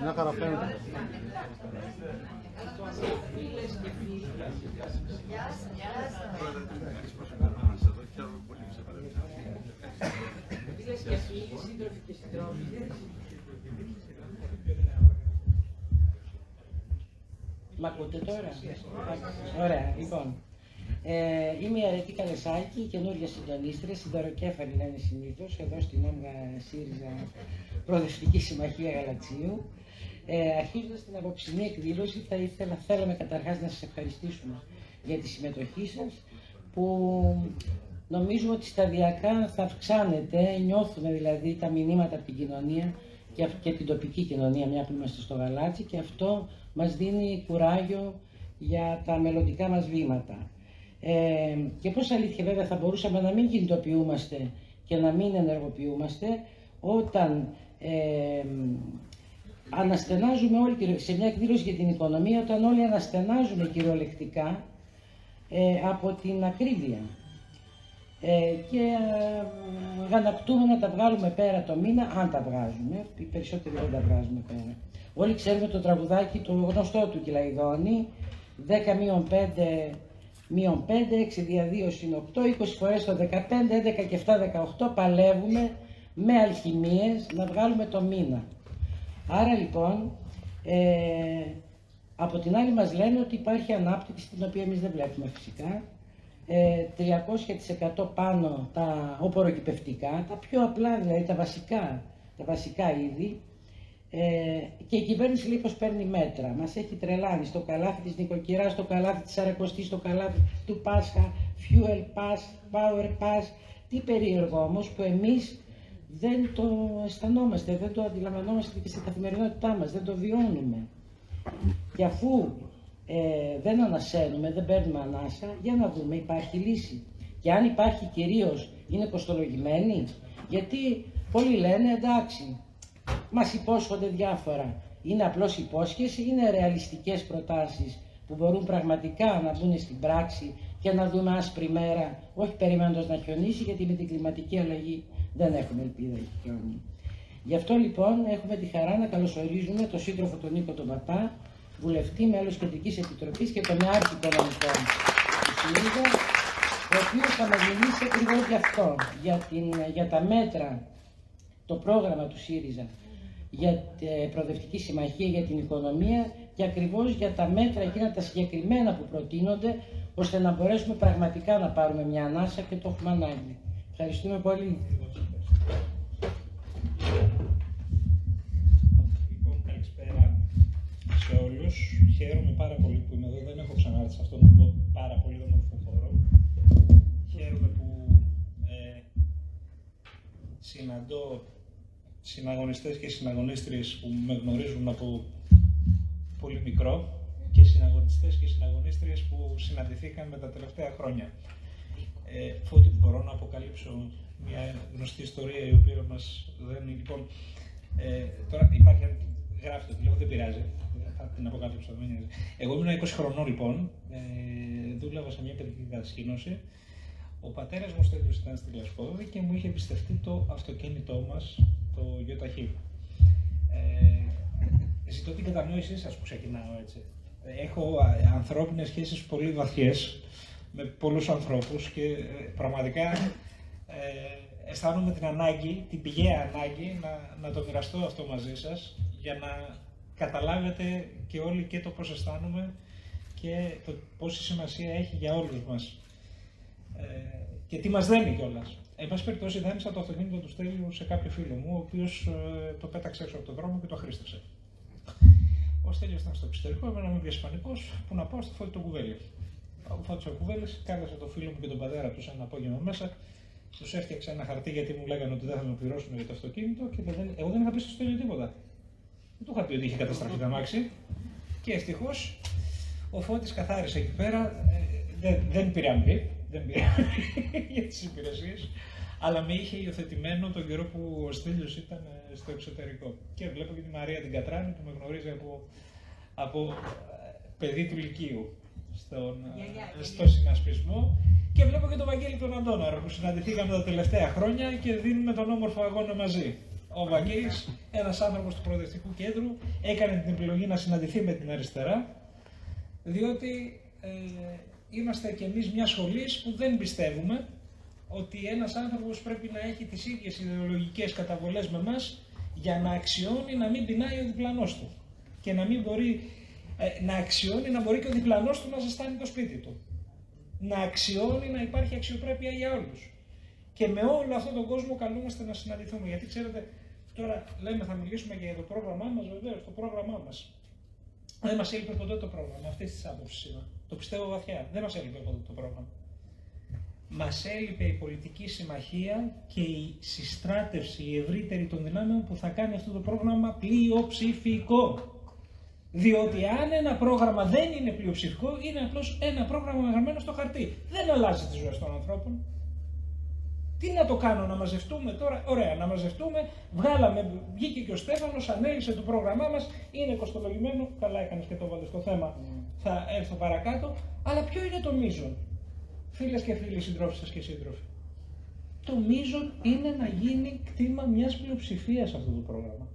Μια χαρά φαίνεται. Μ' ακούτε τώρα? Ωραία, λοιπόν. Είμαι η Αρετή Καλεσάκη, καινούργια συντονίστρια, συντοροκέφαλη λένε συνήθως, εδώ στην ΟΜΓΑ ΣΥΡΙΖΑ Προοδευτική Συμμαχία Γαλατσίου. Αρχίζοντας την απόψινή εκδήλωση, θέλαμε καταρχάς να σας ευχαριστήσουμε για τη συμμετοχή σας, που νομίζουμε ότι σταδιακά θα αυξάνεται, νιώθουμε δηλαδή τα μηνύματα από την κοινωνία και την τοπική κοινωνία, μια που είμαστε στο Γαλάτσι, και αυτό μας δίνει κουράγιο για τα μελλοντικά μας βήματα. Και πώς αλήθεια βέβαια θα μπορούσαμε να μην κινητοποιούμαστε και να μην ενεργοποιούμαστε όταν αναστενάζουμε όλοι, σε μια εκδήλωση για την οικονομία, όταν όλοι αναστενάζουμε κυριολεκτικά από την ακρίβεια και γανακτούμε να τα βγάλουμε πέρα το μήνα, αν τα βγάζουμε, οι περισσότεροι δεν τα βγάζουμε πέρα. Όλοι ξέρουμε το τραγουδάκι, το γνωστό του Κυλαϊδόνη, 10-5 -5, 6 δια 2 συν 8, 20 φορές το 15, 11 και 7, 18, παλεύουμε με αλχημίες να βγάλουμε το μήνα. Άρα λοιπόν, από την άλλη μας λένε ότι υπάρχει ανάπτυξη, την οποία εμείς δεν βλέπουμε φυσικά, 300% πάνω τα οπωροκυπευτικά, τα πιο απλά δηλαδή, τα βασικά είδη, και η κυβέρνηση λέει πως παίρνει μέτρα. Μας έχει τρελάνει στο καλάθι της νοικοκυράς, στο καλάθι της Σαρακοστής, στο καλάθι του Πάσχα, Fuel Pass, Power Pass. Τι περίεργο όμως που εμείς δεν το αισθανόμαστε, δεν το αντιλαμβανόμαστε και στην καθημερινότητά μας, δεν το βιώνουμε. Και αφού δεν ανασένουμε, δεν παίρνουμε ανάσα, για να δούμε, υπάρχει λύση. Και αν υπάρχει κυρίως, είναι κοστολογημένη, γιατί πολλοί λένε εντάξει, μας υπόσχονται διάφορα. Είναι απλώς υπόσχεση, είναι ρεαλιστικές προτάσεις που μπορούν πραγματικά να μπουν στην πράξη και να δούμε άσπρη μέρα, όχι περιμένοντας να χιονίσει, γιατί με την κλιματική αλλαγή δεν έχουμε ελπίδα για χιόνι. Γι' αυτό λοιπόν έχουμε τη χαρά να καλωσορίζουμε τον σύντροφο τον Νίκο τον Παπά, βουλευτή, μέλος Κεντρικής Επιτροπής και τον Ιάρχη Οικονομικών του ΣΥΡΙΖΑ, ο οποίος θα μας μιλήσει ακριβώς γι' αυτό, για τα μέτρα, το πρόγραμμα του ΣΥΡΙΖΑ για Προοδευτική Συμμαχία για την Οικονομία και ακριβώς για τα μέτρα εκείνα τα συγκεκριμένα που προτείνονται, ώστε να μπορέσουμε πραγματικά να πάρουμε μια ανάσα και το έχουμε ανάγκη. Ευχαριστούμε πολύ. Λοιπόν, καλησπέρα σε όλους. Χαίρομαι πάρα πολύ που είμαι εδώ. Δεν έχω ξανάρθει σε αυτόν τον πάρα πολύ όμορφο χώρο. Χαίρομαι που συναντώ συναγωνιστές και συναγωνίστριες που με γνωρίζουν από πολύ μικρό και συναγωνιστές και συναγωνίστριες που συναντηθήκαν με τα τελευταία χρόνια. Φώτη, μπορώ να αποκαλύψω μια γνωστή ιστορία η οποία μας δένει. Λοιπόν, τώρα υπάρχει, γράφτε, λέω, δεν πειράζει, θα την αποκαλύψω. Εγώ ήμουν 20 χρονών λοιπόν, δούλευα σε μια παιδική κατασκήνωση. Ο πατέρας μου Στέλιος ήταν στη Λασπόδη και μου είχε εμπιστευτεί το αυτοκίνητό μας, το ΙΟΤΑΧΗ. Ζητώ την κατανόησή σας που ξεκινάω έτσι. Έχω ανθρώπινες σχέσεις πολύ βαθιές με πολλούς ανθρώπους και πραγματικά αισθάνομαι την ανάγκη, την πηγαία ανάγκη να το μοιραστώ αυτό μαζί σας για να καταλάβετε και όλοι και το πώς αισθάνομαι και το πόση σημασία έχει για όλους μας. Και τι μας δένει κιόλας. Εν πάση περιπτώσει, δάνεισα το αυτοκίνητο του Στέλιου σε κάποιο φίλο μου, ο οποίος το πέταξε έξω από τον δρόμο και το χρήστησε. Ο Στέλιος ήταν στο εξωτερικό, εμένα είμαι διασπανικός, που να πάω στο Φώτη το Κουβέλι. Ο Φώτης ο Κουβέλης κάλεσε το φίλο μου και τον πατέρα του ένα απόγευμα μέσα, τους έφτιαξε ένα χαρτί γιατί μου λέγανε ότι δεν θα με πληρώσουν για το αυτοκίνητο και εγώ δεν είχα πει στο Στέλιο τίποτα. Δεν του είχα πει ότι είχε καταστραφεί το αμάξι και ευτυχώς ο Φώτης καθάρισε εκεί πέρα, δεν πήρε αμοιβή. Δεν πήρα για τις υπηρεσίες, αλλά με είχε υιοθετημένο τον καιρό που ο Στέλιος ήταν στο εξωτερικό. Και βλέπω και τη Μαρία την Κατράνη που με γνωρίζει από παιδί του Λυκείου στο συνασπισμό. Και βλέπω και τον Βαγγέλη τον Αντώναρο που συναντηθήκαμε τα τελευταία χρόνια και δίνουμε τον όμορφο αγώνα μαζί. Ο Βαγγέλης, ένας άνθρωπος του Προοδευτικού Κέντρου, έκανε την επιλογή να συναντηθεί με την αριστερά, διότι είμαστε κι εμείς μια σχολή που δεν πιστεύουμε ότι ένας άνθρωπος πρέπει να έχει τις ίδιες ιδεολογικές καταβολές με εμάς για να αξιώνει να μην πεινάει ο διπλανός του και να μην μπορεί να αξιώνει να μπορεί και ο διπλανός του να ζεστάνει το σπίτι του. Να αξιώνει να υπάρχει αξιοπρέπεια για όλους. Και με όλο αυτόν τον κόσμο καλούμαστε να συναντηθούμε. Γιατί ξέρετε, τώρα λέμε θα μιλήσουμε και για το πρόγραμμά μας, βεβαίως, το πρόγραμμά μας. Δεν μας έλειπε ποτέ το πρόγραμμα, αυτής της άποψης είμαι. Το πιστεύω βαθιά. Δεν μας έλειπε ποτέ το πρόγραμμα. Μας έλειπε η πολιτική συμμαχία και η συστράτευση, η ευρύτερη των δυνάμεων που θα κάνει αυτό το πρόγραμμα πλειοψηφικό. Διότι αν ένα πρόγραμμα δεν είναι πλειοψηφικό, είναι απλώς ένα πρόγραμμα γραμμένο στο χαρτί. Δεν αλλάζει τις ζωές των ανθρώπων. Τι να το κάνω, να μαζευτούμε τώρα? Ωραία, να μαζευτούμε. Βγήκε και ο Στέφανος, ανέλησε το πρόγραμμά μας, είναι κοστολογημένο. Καλά έκανες και το βάλες στο θέμα. Θα έρθω παρακάτω. Αλλά ποιο είναι το μείζον, φίλες και φίλοι, συντρόφισσες και σύντροφοι? Το μείζον είναι να γίνει κτήμα μιας πλειοψηφίας αυτό το πρόγραμμα.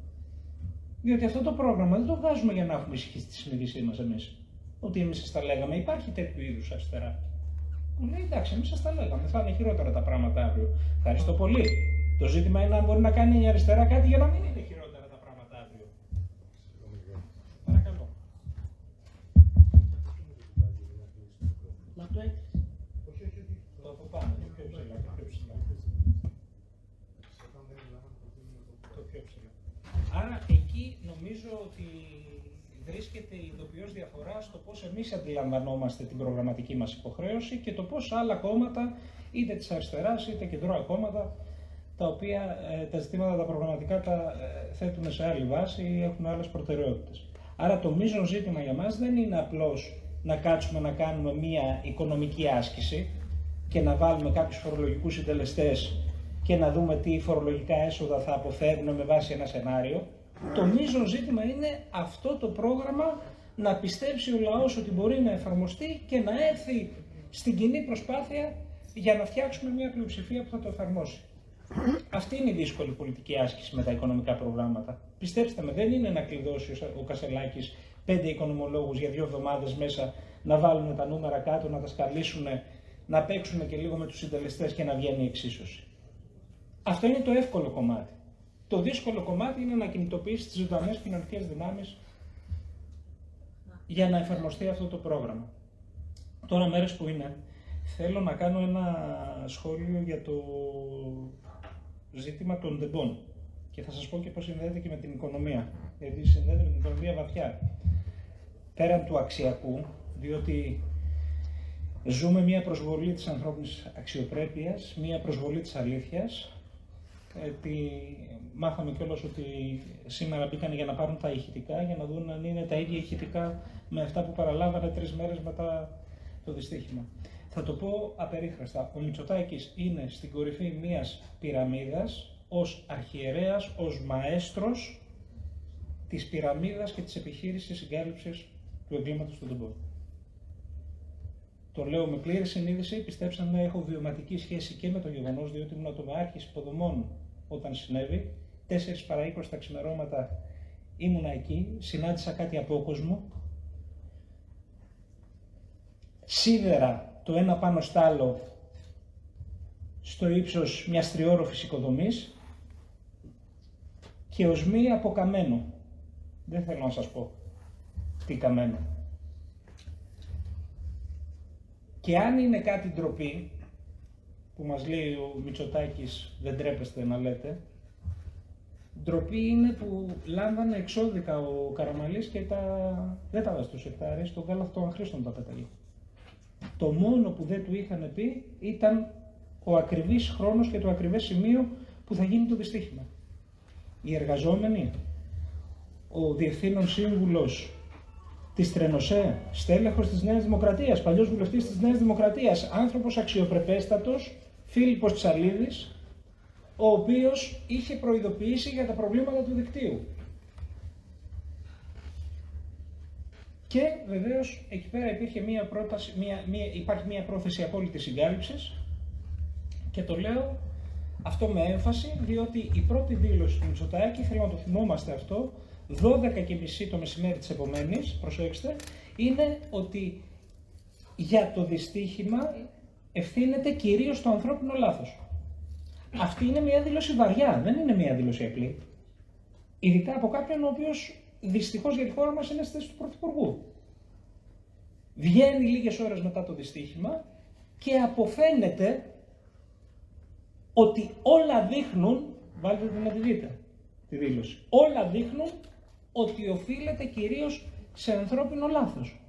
Διότι αυτό το πρόγραμμα δεν το βγάζουμε για να έχουμε ησυχή στη συνείδησή μας εμείς. Ότι εμείς σας τα λέγαμε, υπάρχει τέτοιου είδους αριστερά. Που λέει εντάξει, εμείς σας τα λέγαμε, θα είναι χειρότερα τα πράγματα αύριο. Ευχαριστώ πολύ. Το ζήτημα είναι αν μπορεί να κάνει η αριστερά κάτι για να μην είναι χειρότερα τα πράγματα αύριο. Παρακαλώ. Μα το έχεις. Το από πάνω, το πιο ψηλά, το πιο ψηλά. Το πιο ψηλά. Άρα εκεί νομίζω ότι βρίσκεται η ειδοποιώς διαφορά στο πώς εμείς αντιλαμβανόμαστε την προγραμματική μας υποχρέωση και το πώς άλλα κόμματα, είτε της αριστεράς είτε κεντρώα κόμματα, τα οποία τα ζητήματα τα προγραμματικά τα θέτουν σε άλλη βάση ή έχουν άλλες προτεραιότητες. Άρα το μείζον ζήτημα για μας δεν είναι απλώς να κάτσουμε να κάνουμε μία οικονομική άσκηση και να βάλουμε κάποιους φορολογικούς συντελεστές και να δούμε τι φορολογικά έσοδα θα αποφέρουν με βάση ένα σενάριο. Το μείζον ζήτημα είναι αυτό το πρόγραμμα να πιστέψει ο λαός ότι μπορεί να εφαρμοστεί και να έρθει στην κοινή προσπάθεια για να φτιάξουμε μια πλειοψηφία που θα το εφαρμόσει. Αυτή είναι η δύσκολη πολιτική άσκηση με τα οικονομικά προγράμματα. Πιστέψτε με, δεν είναι να κλειδώσει ο Κασελάκης 5 οικονομολόγους για 2 εβδομάδες μέσα να βάλουν τα νούμερα κάτω, να τα σκαλίσουν, να παίξουν και λίγο με τους συντελεστές και να βγαίνει η εξίσωση. Αυτό είναι το εύκολο κομμάτι. Το δύσκολο κομμάτι είναι να κινητοποιήσει τις ζωντανές κοινωνικές δυνάμεις για να εφαρμοστεί αυτό το πρόγραμμα. Τώρα μέρες που είναι, θέλω να κάνω ένα σχόλιο για το ζήτημα των ντεμπών. Και θα σας πω και πώς συνδέεται και με την οικονομία. Γιατί συνδέεται με την οικονομία βαθιά. Πέραν του αξιακού, διότι ζούμε μια προσβολή της ανθρώπινης αξιοπρέπειας, μια προσβολή της αλήθειας. Μάθαμε κιόλας ότι σήμερα μπήκαν για να πάρουν τα ηχητικά, για να δουν αν είναι τα ίδια ηχητικά με αυτά που παραλάβανε 3 μέρες μετά το δυστύχημα. Θα το πω απερίφραστα. Ο Μητσοτάκης είναι στην κορυφή μιας πυραμίδας, ως αρχιερέας, ως μαέστρος της πυραμίδας και της επιχείρησης συγκάλυψης του εγκλήματος του ντεμπών. Το λέω με πλήρη συνείδηση, πιστέψτε με, έχω βιωματική σχέση και με το γεγονός, διότι ήμουν ατομάρχης υποδομών όταν συνέβη. 4 παρά 20 τα ξημερώματα ήμουνα εκεί, συνάντησα κάτι απόκοσμο. Σίδερα το ένα πάνω στ' άλλο στο ύψος μιας 3όροφης οικοδομής και οσμοί από καμένο. Δεν θέλω να σας πω τι καμένο. Και αν είναι κάτι ντροπή, που μας λέει ο Μητσοτάκης, δεν τρέπεστε να λέτε, ντροπή είναι που λάμβανε εξώδικα ο Καραμανλής και δεν τα βάζει στο σεκτάρι, στον κάλαθο των αχρήστων τα πέταγε. Το μόνο που δεν του είχαν πει ήταν ο ακριβής χρόνος και το ακριβές σημείο που θα γίνει το δυστύχημα. Οι εργαζόμενοι, ο διευθύνων σύμβουλος της Τρενοσέ, στέλεχος της Νέας Δημοκρατίας, παλιός βουλευτής της Νέας Δημοκρατίας, άνθρωπος αξιοπρεπέστατος, Φίλιππος Τσαλίδης, ο οποίος είχε προειδοποιήσει για τα προβλήματα του δικτύου. Και βεβαίως εκεί πέρα υπήρχε υπάρχει μια πρόθεση απόλυτης συγκάλυψης και το λέω Αυτό με έμφαση, διότι η πρώτη δήλωση του Μητσοτάκη, θέλω να το θυμόμαστε αυτό, 12:30 το μεσημέρι της επομένης, προσέξτε, είναι ότι για το δυστύχημα ευθύνεται κυρίως το ανθρώπινο λάθος. Αυτή είναι μια δήλωση βαριά, δεν είναι μια δήλωση απλή. Ειδικά από κάποιον ο οποίος δυστυχώς για τη χώρα μας είναι στη θέση του Πρωθυπουργού. Βγαίνει λίγες ώρες μετά το δυστύχημα και αποφαίνεται ότι όλα δείχνουν, βάλτε την να τη δείτε, τη δήλωση, όλα δείχνουν ότι οφείλεται κυρίως σε ανθρώπινο λάθος.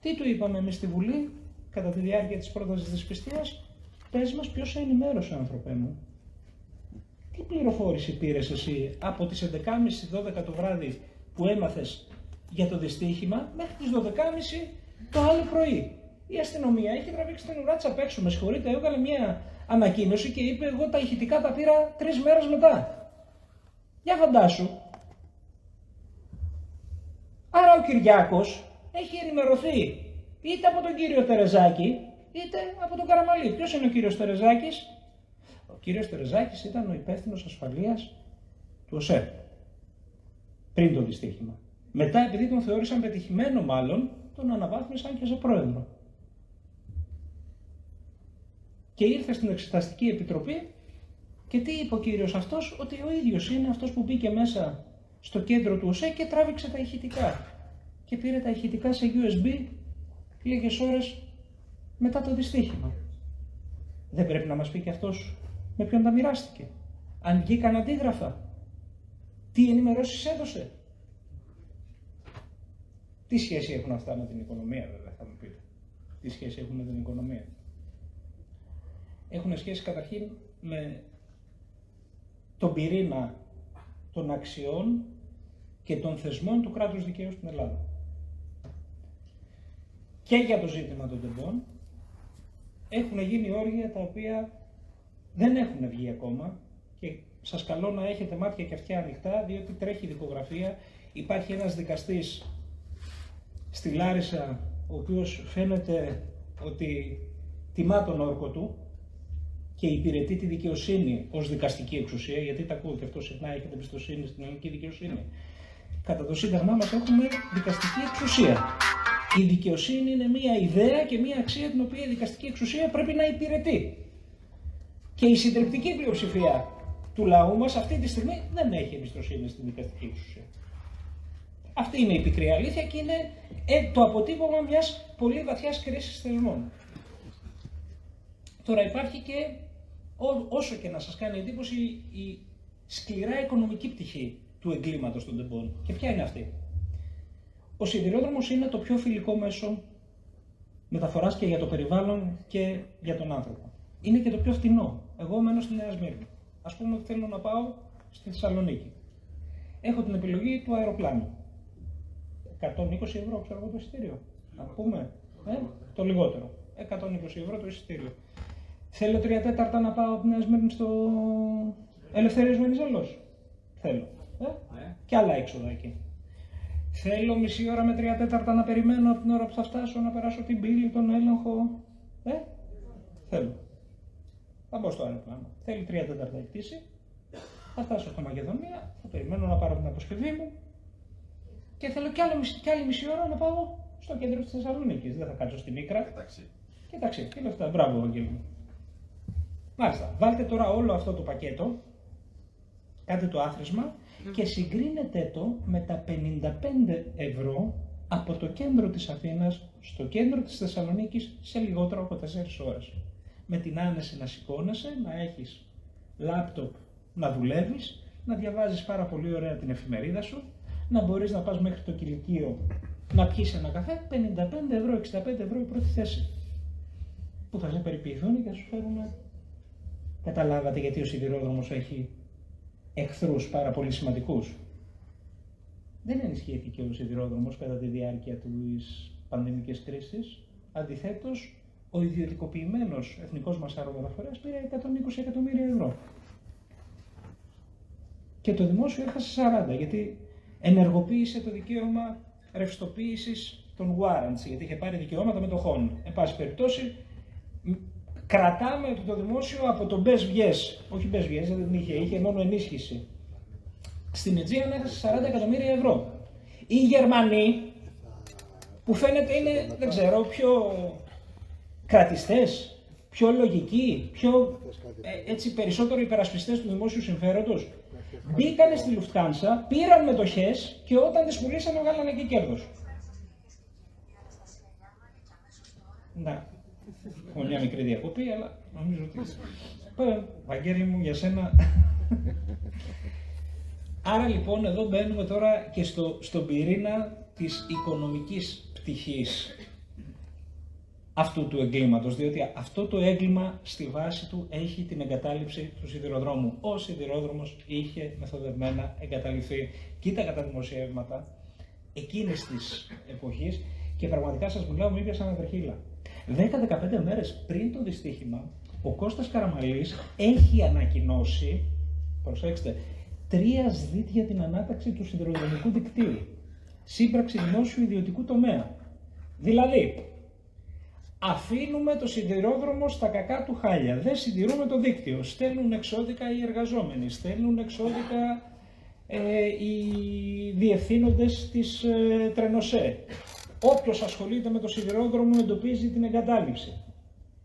Τι του είπαμε εμείς στη Βουλή κατά τη διάρκεια της πρότασης δυσπιστίας? Πες μας ποιος σε ενημέρωσε, άνθρωπέ μου. Τι πληροφόρηση πήρες εσύ από τις 11:30-12 το βράδυ που έμαθες για το δυστύχημα μέχρι τις 12:30 το άλλο πρωί? Η αστυνομία είχε τραβήξει την ουρά της απ' έξω, με συγχωρείτε, έβγαλε μια ανακοίνωση και είπε εγώ τα ηχητικά τα πήρα 3 μέρες μετά. Για φαντάσου. Άρα ο Κυριάκος έχει ενημερωθεί είτε από τον κύριο Τερεζάκη είτε από τον Καραμαλή. Ποιος είναι ο κύριος Τερεζάκης? Ο κύριος Τερεζάκης ήταν ο υπεύθυνος ασφαλείας του ΟΣΕ πριν το δυστύχημα. Μετά, επειδή τον θεώρησαν πετυχημένο μάλλον, τον αναβάθμισαν και σε πρόεδρο. Και ήρθε στην Εξεταστική Επιτροπή και τι είπε ο κύριος αυτός? Ότι ο ίδιος είναι αυτός που μπήκε μέσα στο κέντρο του ΟΣΕ και τράβηξε τα ηχητικά. Και πήρε τα ηχητικά σε USB λίγες ώρες μετά το δυστύχημα. Δεν πρέπει να μας πει και αυτός με ποιον τα μοιράστηκε? Αν βγήκαν αντίγραφα, τι ενημερώσεις έδωσε? Τι σχέση έχουν αυτά με την οικονομία, βέβαια, θα μου πείτε. Τι σχέση έχουν με την οικονομία? Έχουν σχέση καταρχήν με τον πυρήνα των αξιών και των θεσμών του κράτους δικαίου στην Ελλάδα. Και για το ζήτημα των τεμπών έχουν γίνει όργια τα οποία δεν έχουν βγει ακόμα και σας καλώ να έχετε μάτια και αυτιά ανοιχτά, διότι τρέχει δικογραφία. Υπάρχει ένας δικαστής στη Λάρισα, ο οποίος φαίνεται ότι τιμά τον όρκο του και υπηρετεί τη δικαιοσύνη ως δικαστική εξουσία, γιατί τα ακούω και αυτό συχνά, έχετε εμπιστοσύνη στην ελληνική δικαιοσύνη. Κατά το Σύνταγμά μας έχουμε δικαστική εξουσία. Η δικαιοσύνη είναι μία ιδέα και μία αξία την οποία η δικαστική εξουσία πρέπει να υπηρετεί. Και η συντριπτική πλειοψηφία του λαού μας αυτή τη στιγμή δεν έχει εμπιστοσύνη στην δικαστική εξουσία. Αυτή είναι η πικρή αλήθεια και είναι το αποτύπωμα μιας πολύ βαθιάς κρίσης θεσμών. Τώρα υπάρχει και, όσο και να σας κάνει εντύπωση, η σκληρά οικονομική πτυχή του εγκλήματος των τεμπών. Και ποια είναι αυτή? Ο σιδηρόδρομος είναι το πιο φιλικό μέσο μεταφοράς και για το περιβάλλον και για τον άνθρωπο. Είναι και το πιο φτηνό. Εγώ μένω στη Νέα Σμύρνη. Ας πούμε ότι θέλω να πάω στη Θεσσαλονίκη. Έχω την επιλογή του αεροπλάνου. 120 ευρώ, ξέρω εγώ, το εισιτήριο. Να πούμε, το λιγότερο. 120 ευρώ το εισιτήριο. Θέλω 3/4 να πάω από τη Νέα Σμύρνη στο Ελευθέριος Βενιζέλος. Θέλω. Και άλλα έξοδα εκεί. Θέλω μισή ώρα με 3/4 να περιμένω από την ώρα που θα φτάσω να περάσω την πύλη, τον έλεγχο. Θέλω. Θα μπω στο αεροπλάνο. Θέλει 3/4 η πτήση. Θα φτάσω στο Μακεδονία, θα περιμένω να πάρω την αποσκευή μου και θέλω κι άλλη μισή ώρα να πάω στο κέντρο της Θεσσαλονίκης. Δεν θα κάτσω στην Ίκρα. Και ταξί. Και λεφτά. Μπράβο, Αγγέλη μου. Μάλιστα. Βάλτε τώρα όλο αυτό το πακέτο, κάντε το άθροισμα και συγκρίνετε το με τα 55 ευρώ από το κέντρο της Αθήνας στο κέντρο της Θεσσαλονίκης σε λιγότερο από 4 ώρες. Με την άνεση να σηκώνεσαι, να έχεις λάπτοπ να δουλεύεις, να διαβάζεις πάρα πολύ ωραία την εφημερίδα σου, να μπορείς να πας μέχρι το κηλικείο να πιεις ένα καφέ, 55 ευρώ, 65 ευρώ η πρώτη θέση. Που θα σε περιποιηθούν και θα σου φέρουν. Καταλάβατε γιατί ο σιδηρόδρομος έχει εχθρούς πάρα πολύ σημαντικούς? Δεν ενισχύθηκε ο σιδηρόδρομος κατά τη διάρκεια της πανδημικής κρίσης. Αντιθέτως, ο ιδιωτικοποιημένος εθνικός μας αερομεταφορέας πήρε 120 εκατομμύρια ευρώ. Και το δημόσιο έχασε 40, γιατί ενεργοποίησε το δικαίωμα ρευστοποίησης των warrants, γιατί είχε πάρει δικαιώματα μετοχών. Εν πάση περιπτώσει, Κρατάμε το δημόσιο από το best yes, όχι best yes, δεν είχε μόνο ενίσχυση. Στην Αιτζίαν έχασε 40 εκατομμύρια ευρώ. Οι Γερμανοί, που φαίνεται είναι, δεν ξέρω, πιο κρατιστές, πιο λογικοί, πιο έτσι περισσότερο υπερασπιστές του δημόσιου συμφέροντος, μπήκανε στη Λουφτχάνσα, πήραν μετοχές και όταν τις πουλήσανε βγάλανε και κέρδος. Να, έχω μια μικρή διακοπή, αλλά νομίζω ότι... Βαγγέλη μου, για σένα... Άρα λοιπόν εδώ μπαίνουμε τώρα και στον πυρήνα της οικονομικής πτυχής αυτού του εγκλήματος, διότι αυτό το έγκλημα στη βάση του έχει την εγκατάλειψη του σιδηροδρόμου. Ο σιδηρόδρομος είχε μεθοδευμένα εγκαταλειφθεί. Κοίταγα τα δημοσιεύματα εκείνης της εποχής και πραγματικά σας μιλάω, μου έπιασαν ατρεχύλα. 10-15 μέρες πριν το δυστύχημα, ο Κώστας Καραμαλής έχει ανακοινώσει, προσέξτε, 3 ΣΔΙΤ για την ανάταξη του σιδηροδρομικού δικτύου. Σύμπραξη δημόσιου ιδιωτικού τομέα. Δηλαδή, αφήνουμε το σιδηρόδρομο στα κακά του χάλια, δεν συντηρούμε το δίκτυο, στέλνουν εξώδικα οι εργαζόμενοι, στέλνουν εξώδικα οι διευθύνοντες της Τρενοσέ. Όποιος ασχολείται με το σιδηρόδρομο εντοπίζει την εγκατάλειψη.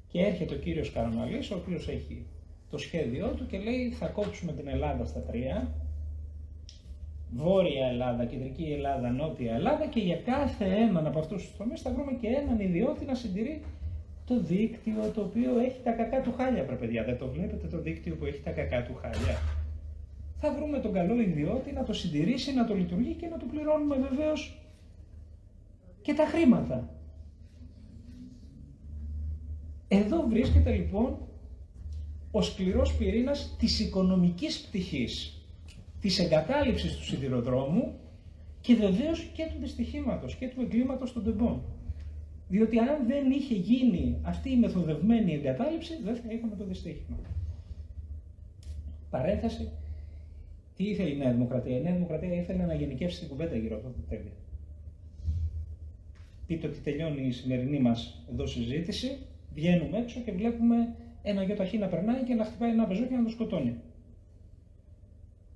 Και έρχεται ο κύριος Καραμαλής, ο οποίος έχει το σχέδιό του και λέει θα κόψουμε την Ελλάδα στα 3, Βόρεια Ελλάδα, Κεντρική Ελλάδα, Νότια Ελλάδα και για κάθε έναν από αυτούς τους τομείς θα βρούμε και έναν ιδιώτη να συντηρεί το δίκτυο το οποίο έχει τα κακά του χάλια, παιδιά. Δεν το βλέπετε το δίκτυο που έχει τα κακά του χάλια? Θα βρούμε τον καλό ιδιώτη να το συντηρήσει, να το λειτουργεί και να του πληρώνουμε βεβαίως και τα χρήματα. Εδώ βρίσκεται λοιπόν ο σκληρός πυρήνας της οικονομικής πτυχής, της εγκατάλειψης του σιδηροδρόμου και βεβαίως και του δυστυχήματος και του εγκλήματος των τεμπών. Διότι αν δεν είχε γίνει αυτή η μεθοδευμένη εγκατάλειψη, δεν θα είχαμε το δυστύχημα. Παρένθεση, τι ήθελε η Νέα Δημοκρατία? Η Νέα Δημοκρατία ήθελε να γενικεύσει την κουβέντα γύρω από αυτό το θέμα. Πείτε ότι τελειώνει η σημερινή μας εδώ συζήτηση, βγαίνουμε έξω και βλέπουμε ένα γιοταχή να περνάει και να χτυπάει ένα πεζό και να το σκοτώνει.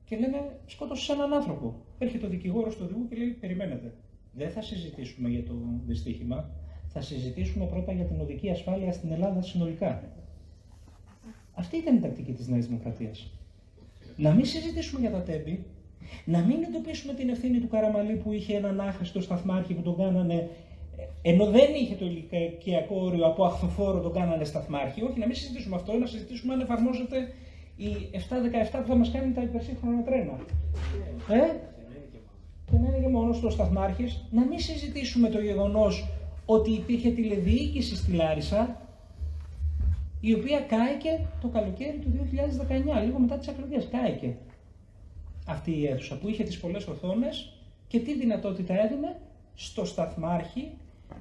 Και λέμε, σκότωσε έναν άνθρωπο. Έρχεται ο δικηγόρος του οδηγού και λέει, περιμένετε. Δεν θα συζητήσουμε για το δυστύχημα, θα συζητήσουμε πρώτα για την οδική ασφάλεια στην Ελλάδα συνολικά. Αυτή ήταν η τακτική της Νέας Δημοκρατίας. Να μην συζητήσουμε για τα τέμπη, να μην εντοπίσουμε την ευθύνη του Καραμαλή που είχε έναν άχρηστο σταθμάρχη που τον κάνανε, ενώ δεν είχε το ηλικιακό όριο, από αχθοφόρο τον κάνανε σταθμάρχη. Όχι, να μην συζητήσουμε αυτό, να συζητήσουμε αν εφαρμόζεται η 717 που θα μας κάνει τα υπερσύγχρονα τρένα. Και να είναι και μόνος του ο σταθμάρχης. Να μην συζητήσουμε το γεγονός ότι υπήρχε τηλεδιοίκηση στη Λάρισα, η οποία κάηκε το καλοκαίρι του 2019, λίγο μετά τις εκλογές. Κάηκε αυτή η αίθουσα που είχε τις πολλές οθόνες και τι δυνατότητα έδινε στο σταθμάρχη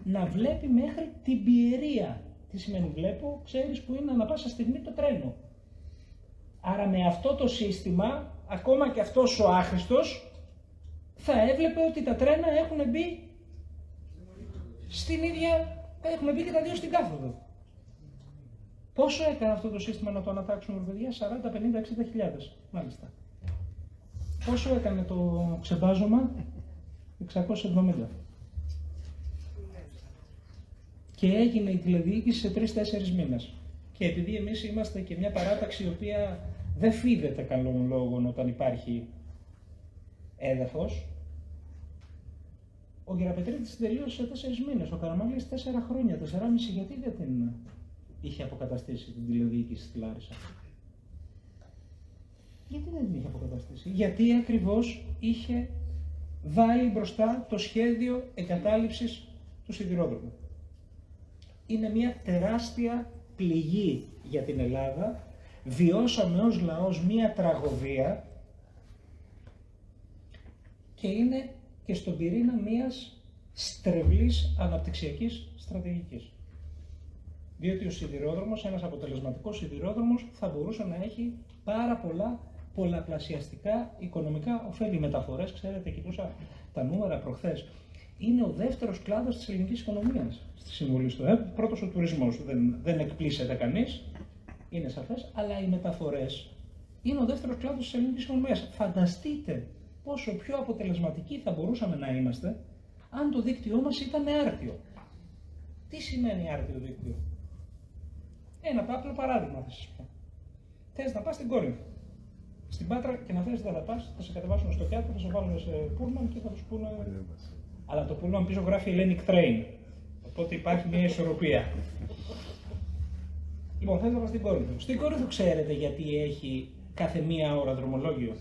να βλέπει μέχρι την Πιερία. Τι σημαίνει βλέπω? Ξέρεις που είναι ανά πάσα στιγμή το τρένο. Άρα με αυτό το σύστημα, ακόμα και αυτός ο άχρηστος θα έβλεπε ότι τα τρένα έχουν μπει στην ίδια, έχουν μπει και τα δύο στην κάθοδο. Πόσο έκανε αυτό το σύστημα να το ανατάξουμε, παιδιά? 40, 50, 60 χιλιάδες, μάλιστα. Πόσο έκανε το ξεβάζωμα? 670. Και έγινε η τηλεδιοίκηση σε 3-4 μήνες. Και επειδή εμείς είμαστε και μια παράταξη η οποία δεν φίδεται καλών λόγων όταν υπάρχει έδαφος, ο Γεραπετρίτης τελείωσε σε 4 μήνες, ο Καραμαλής 4 χρόνια, 4,5, γιατί δεν την είχε αποκαταστήσει την τηλεδιοίκηση στη Λάρισα? Γιατί δεν την είχε αποκαταστήσει? Γιατί ακριβώς είχε βάλει μπροστά το σχέδιο εγκατάλειψης του σιδηρόδρομου. Είναι μια τεράστια πληγή για την Ελλάδα. Βιώσαμε ως λαός μια τραγωδία και είναι και στον πυρήνα μιας στρεβλής αναπτυξιακής στρατηγικής. Διότι ο σιδηρόδρομος, ένας αποτελεσματικός σιδηρόδρομος, θα μπορούσε να έχει πάρα πολλά πολλαπλασιαστικά οικονομικά ωφέλη. Μεταφορές, ξέρετε, κοιτούσα τα νούμερα προχθές. Είναι ο δεύτερος κλάδος της ελληνικής οικονομίας στη συμβολή στο ΕΠ. Πρώτος ο τουρισμός, δεν εκπλήσεται κανείς, είναι σαφές, αλλά οι μεταφορές είναι ο δεύτερος κλάδος της ελληνικής οικονομίας. Φανταστείτε πόσο πιο αποτελεσματικοί θα μπορούσαμε να είμαστε αν το δίκτυό μας ήταν άρτιο. Τι σημαίνει άρτιο δίκτυο? Ένα απλό παράδειγμα θα σας πω. Θες να πας στην Κόρινθο, στην Πάτρα και να θες δεν θα πας, θα σε κατεβάσουν στο Κιάτο, θα σε βάλουν σε πούλμαν και θα τους πούνε. Αλλά το πούλμαν πίσω γράφει Hellenic Train. Οπότε υπάρχει μια ισορροπία. Λοιπόν, θες να πας στην Κόρινθο. Στην Κόρινθο ξέρετε γιατί έχει κάθε μία ώρα δρομολόγιο?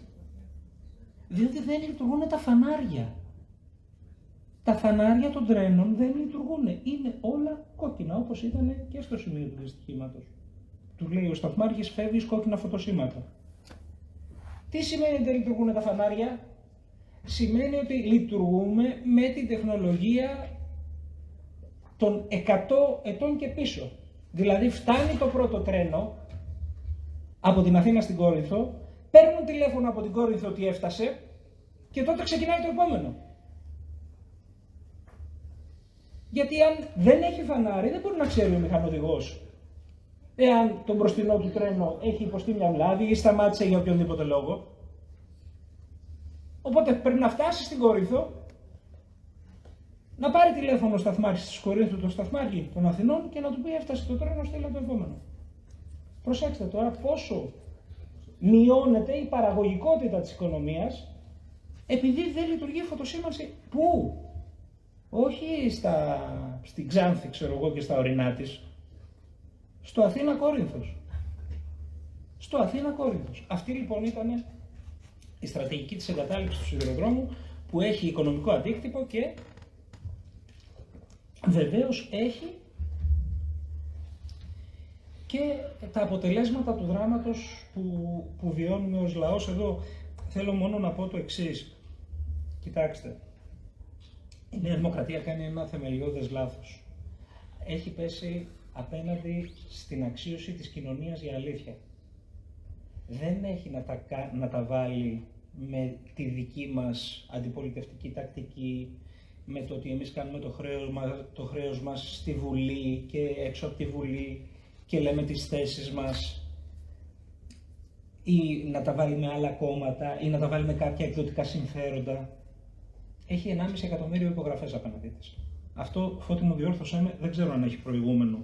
Διότι δεν λειτουργούν τα φανάρια. Τα φανάρια των τρένων δεν λειτουργούν. Είναι όλα κόκκινα, όπως ήταν και στο σημείο του δυστυχήματος. Του λέει ο σταθμάρχης, φεύγεις κόκκινα φωτοσύμματα. Τι σημαίνει ότι δεν λειτουργούν τα φανάρια? Σημαίνει ότι λειτουργούμε με την τεχνολογία των 100 ετών και πίσω. Δηλαδή φτάνει το πρώτο τρένο από την Αθήνα στην Κόρινθο, παίρνουν τηλέφωνο από την Κόρινθο ότι έφτασε και τότε ξεκινάει το επόμενο. Γιατί αν δεν έχει φανάρι, δεν μπορεί να ξέρει ο μηχανοδηγός εάν το μπροστινό του τρένο έχει υποστεί μια βλάβη ή σταμάτησε για οποιονδήποτε λόγο. Οπότε πρέπει να φτάσει στην Κόρινθο, να πάρει τηλέφωνο ο σταθμάρχης της Κορίνθου, τον σταθμάρχη των Αθηνών και να του πει έφτασε το τρένο, στείλε το επόμενο. Προσέξτε τώρα πόσο μειώνεται η παραγωγικότητα της οικονομίας επειδή δεν λειτουργεί η φωτοσήμανση. Πού? Όχι στην Ξάνθη, ξέρω εγώ, και στα ορεινά της. Στο Αθήνα-Κόρινθος. Στο Αθήνα-Κόρινθος. Αυτή λοιπόν ήταν η στρατηγική της εγκατάλειψης του σιδηροδρόμου που έχει οικονομικό αντίκτυπο και βεβαίως έχει και τα αποτελέσματα του δράματος που βιώνουμε ως λαός. Εδώ θέλω μόνο να πω το εξής. Κοιτάξτε, η Νέα Δημοκρατία κάνει ένα θεμελιώδες λάθος. Έχει πέσει απέναντι στην αξίωση της κοινωνίας για αλήθεια. Δεν έχει να τα βάλει με τη δική μας αντιπολιτευτική τακτική, με το ότι εμείς κάνουμε το χρέος μας στη Βουλή και έξω από τη Βουλή και λέμε τις θέσεις μας, ή να τα βάλει με άλλα κόμματα ή να τα βάλει με κάποια εκδοτικά συμφέροντα. Έχει 1,5 εκατομμύριο υπογραφές απέναντί της. Αυτό, Φώτη μου, διόρθωσέ με, δεν ξέρω αν έχει προηγούμενο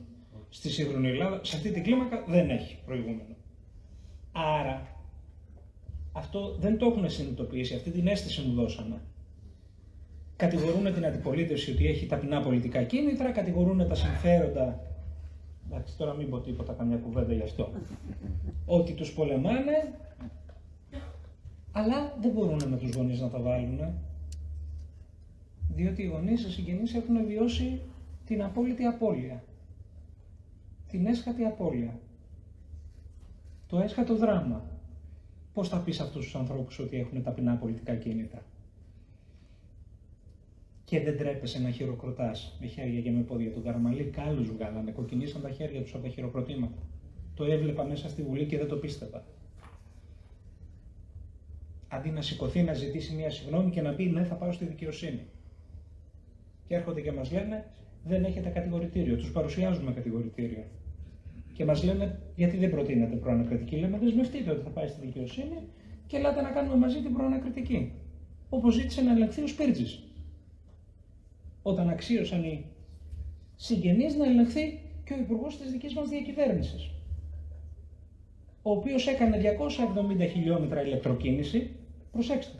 στη σύγχρονη Ελλάδα. Σε αυτή την κλίμακα δεν έχει προηγούμενο. Άρα, αυτό δεν το έχουν συνειδητοποιήσει, αυτή την αίσθηση μου δώσανε. Κατηγορούν την αντιπολίτευση ότι έχει ταπεινά πολιτικά κίνητρα, κατηγορούν τα συμφέροντα. Εντάξει, τώρα μην πω τίποτα, καμιά κουβέντα γι' αυτό. Ότι τους πολεμάνε, αλλά δεν μπορούν με τους γονείς να τα βάλουν. Διότι οι γονείς, οι συγγενείς έχουν βιώσει την απόλυτη απώλεια. Την έσχατη απώλεια. Το έσχατο δράμα. Πώς θα πεις αυτούς τους ανθρώπους ότι έχουν ταπεινά πολιτικά κίνητρα? Και δεν τρέπεσαι να χειροκροτάς με χέρια και με πόδια. Τον Καραμαλή κάλους βγάλανε, κοκκινήσαν τα χέρια τους από τα χειροκροτήματα. Το έβλεπα μέσα στη Βουλή και δεν το πίστευα. Αντί να σηκωθεί να ζητήσει μια συγγνώμη και να πει ναι, θα πάω στη δικαιοσύνη. Και έρχονται και μας λένε δεν έχετε κατηγορητήριο. Τους παρουσιάζουμε κατηγορητήριο. Και μας λένε γιατί δεν προτείνετε προανακριτική. Λέμε δεσμευτείτε ότι θα πάει στη δικαιοσύνη και ελάτε να κάνουμε μαζί την προανακριτική. Όπως ζήτησε να ελεγχθεί ο Σπίρτζης. Όταν αξίωσαν οι συγγενείς να ελεγχθεί και ο υπουργός της δικής μας διακυβέρνησης. Ο οποίος έκανε 270 χιλιόμετρα ηλεκτροκίνηση. Προσέξτε.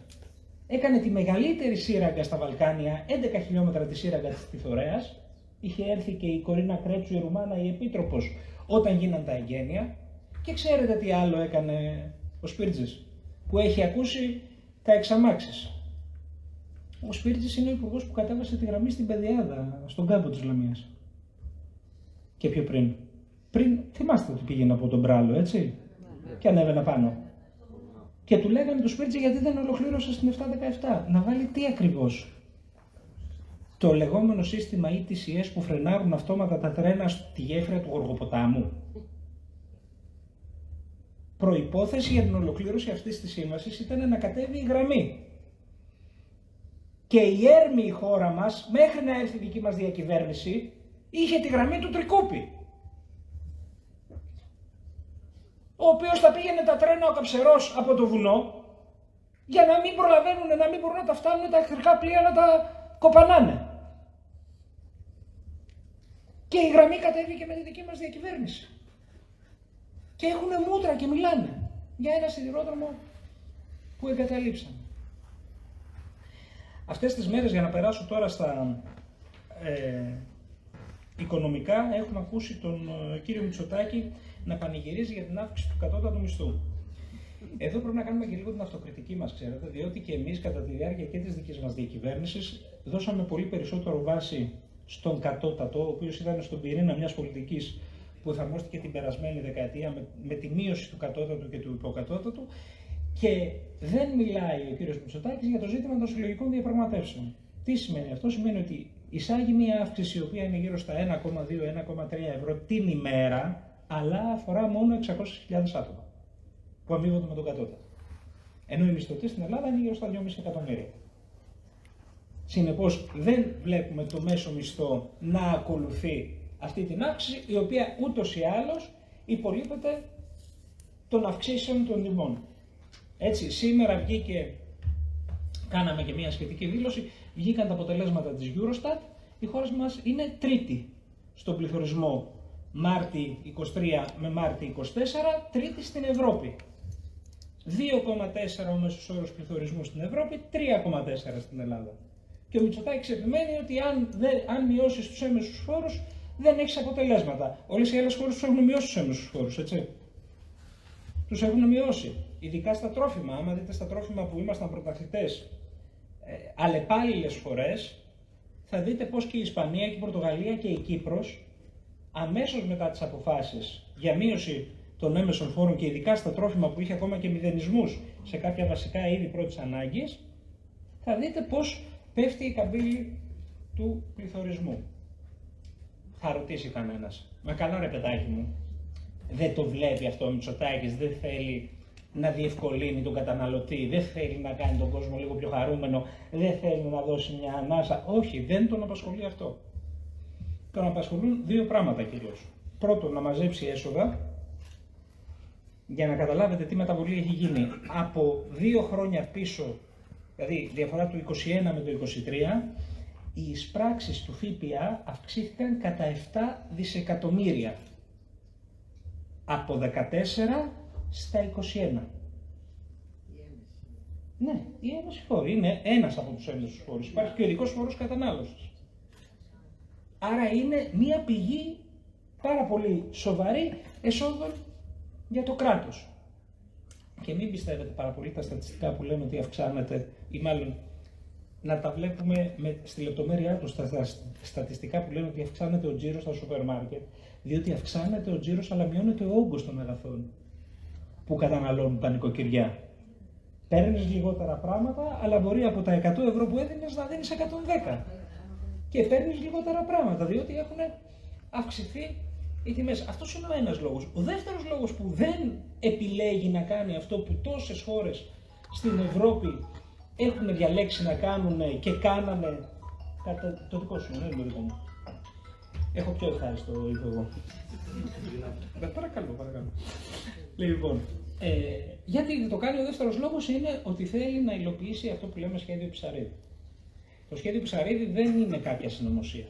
Έκανε τη μεγαλύτερη σύραγγα στα Βαλκάνια, 11 χιλιόμετρα τη σύραγγα της Τιθωρέας. Είχε έρθει και η Κορίνα Κρέτσου, η Ρουμάνα, η επίτροπος, όταν γίναν τα εγγένεια. Και ξέρετε τι άλλο έκανε ο Σπίρτζης, που έχει ακούσει τα εξαμάξεις. Ο Σπίρτζης είναι ο υπουργός που κατέβασε τη γραμμή στην Πεδιάδα, στον κάμπο της Λαμίας. Και πιο πριν. Θυμάστε ότι πήγαινε από τον Μπράλο, έτσι, και ανέβαινα πάνω. Και του λέγανε του Σπίρτζη γιατί δεν ολοκλήρωσε στην 717. Να βάλει τι ακριβώς? Το λεγόμενο σύστημα ETCS που φρενάρουν αυτόματα τα τρένα στη γέφυρα του Γοργοποτάμου. Προϋπόθεση για την ολοκλήρωση αυτής της σύμβασης ήταν να κατέβει η γραμμή. Και η έρμη η χώρα μας, μέχρι να έρθει η δική μας διακυβέρνηση, είχε τη γραμμή του Τρικούπη. Ο οποίος θα πήγαινε τα τρένα ο Καψερός από το βουνό, για να μην προλαβαίνουν, να μην μπορούν να τα φτάνουν τα εχθρικά πλοία να τα κοπανάνε. Και η γραμμή κατέβηκε με τη δική μας διακυβέρνηση. Και έχουνε μούτρα και μιλάνε για ένα σιδηρόδρομο που εγκαταλείψαν. Αυτές τις μέρες, για να περάσω τώρα στα οικονομικά, έχουμε ακούσει τον κύριο Μητσοτάκη να πανηγυρίζει για την αύξηση του κατώτατου μισθού. Εδώ πρέπει να κάνουμε και λίγο την αυτοκριτική μας, ξέρετε, διότι και εμείς κατά τη διάρκεια και της δικής μας διακυβέρνησης δώσαμε πολύ περισσότερο βάση στον κατώτατο, ο οποίος ήταν στον πυρήνα μιας πολιτικής που εφαρμόστηκε την περασμένη δεκαετία με τη μείωση του κατώτατου και του υποκατώτατου, και δεν μιλάει ο κύριος Μητσοτάκης για το ζήτημα των συλλογικών διαπραγματεύσεων. Τι σημαίνει αυτό? Σημαίνει ότι εισάγει μια αύξηση η οποία είναι γύρω στα 1,2-1,3 ευρώ την ημέρα, αλλά αφορά μόνο 600.000 άτομα που αμείβονται με τον κατώτατο. Ενώ οι μισθωτοί στην Ελλάδα είναι γύρω στα 2,5 εκατομμύρια. Συνεπώς δεν βλέπουμε το μέσο μισθό να ακολουθεί αυτή την αύξηση, η οποία ούτως ή άλλως υπολείπεται των αυξήσεων των τιμών. Έτσι, σήμερα βγήκε, κάναμε και μια σχετική δήλωση, βγήκαν τα αποτελέσματα της Eurostat, η χώρα μας είναι τρίτη στον πληθωρισμό Μάρτη 23 με Μάρτη 24, τρίτη στην Ευρώπη. 2,4 ο μέσος όρος πληθωρισμού στην Ευρώπη, 3,4 στην Ελλάδα. Και ο Μητσοτάκης επιμένει ότι αν μειώσεις τους έμεσους φόρους δεν έχεις αποτελέσματα. Όλες οι άλλες χώρες τους έχουν μειώσει τους έμεσους φόρους, έτσι. Τους έχουν μειώσει. Ειδικά στα τρόφιμα. Άμα δείτε στα τρόφιμα που ήμασταν πρωταθλητές αλλεπάλληλες φορές, θα δείτε πως και η Ισπανία και η Πορτογαλία και η Κύπρος αμέσως μετά τις αποφάσεις για μείωση των έμεσων φόρων και ειδικά στα τρόφιμα που είχε ακόμα και μηδενισμούς σε κάποια βασικά είδη πρώτης ανάγκης, θα δείτε πως πέφτει η καμπύλη του πληθωρισμού. Θα ρωτήσει κανένας, μα καλά ρε παιδάκι μου, δεν το βλέπει αυτό ο Μητσοτάκης, δεν θέλει να διευκολύνει τον καταναλωτή, δεν θέλει να κάνει τον κόσμο λίγο πιο χαρούμενο, δεν θέλει να δώσει μια ανάσα? Όχι, δεν τον απασχολεί αυτό. Τον απασχολούν δύο πράγματα κυρίως. Πρώτον, να μαζέψει έσοδα, για να καταλάβετε τι μεταβολή έχει γίνει. Από 2 χρόνια πίσω, δηλαδή διαφορά του 21 με το 23, οι εισπράξεις του ΦΠΑ αυξήθηκαν κατά 7 δισεκατομμύρια. Από 14 στα 21. Ναι, η έμεση φόρη είναι ένας από τους έμεσους φόρους. Υπάρχει και ο ειδικός φόρος κατανάλωσης. Άρα είναι μια πηγή πάρα πολύ σοβαρή εσόδων για το κράτος. Και μην πιστεύετε πάρα πολύ τα στατιστικά που λένε ότι αυξάνεται, ή μάλλον να τα βλέπουμε στη λεπτομέρειά τους τα στατιστικά που λένε ότι αυξάνεται ο τζίρος στα σούπερ μάρκετ, διότι αυξάνεται ο τζίρος αλλά μειώνεται ο όγκος των αγαθών που καταναλώνουν τα νοικοκυριά. Παίρνεις λιγότερα πράγματα, αλλά μπορεί από τα 100 ευρώ που έδινες να δίνεις 110. Και παίρνεις λιγότερα πράγματα, διότι έχουν αυξηθεί οι τιμές. Αυτός είναι ο ένας λόγος. Ο δεύτερος λόγος που δεν επιλέγει να κάνει αυτό που τόσες χώρες στην Ευρώπη έχουν διαλέξει να κάνουν και κάνανε. Κατά το δικό σου, δεν είναι το δικό μου. Έχω πιο ευχάριστο ήθο εγώ. Παρακαλώ. Λοιπόν, γιατί το κάνει ο δεύτερος λόγος είναι ότι θέλει να υλοποιήσει αυτό που λέμε σχέδιο Ψαρίδη. Το σχέδιο Ψαρίδη δεν είναι κάποια συνωμοσία.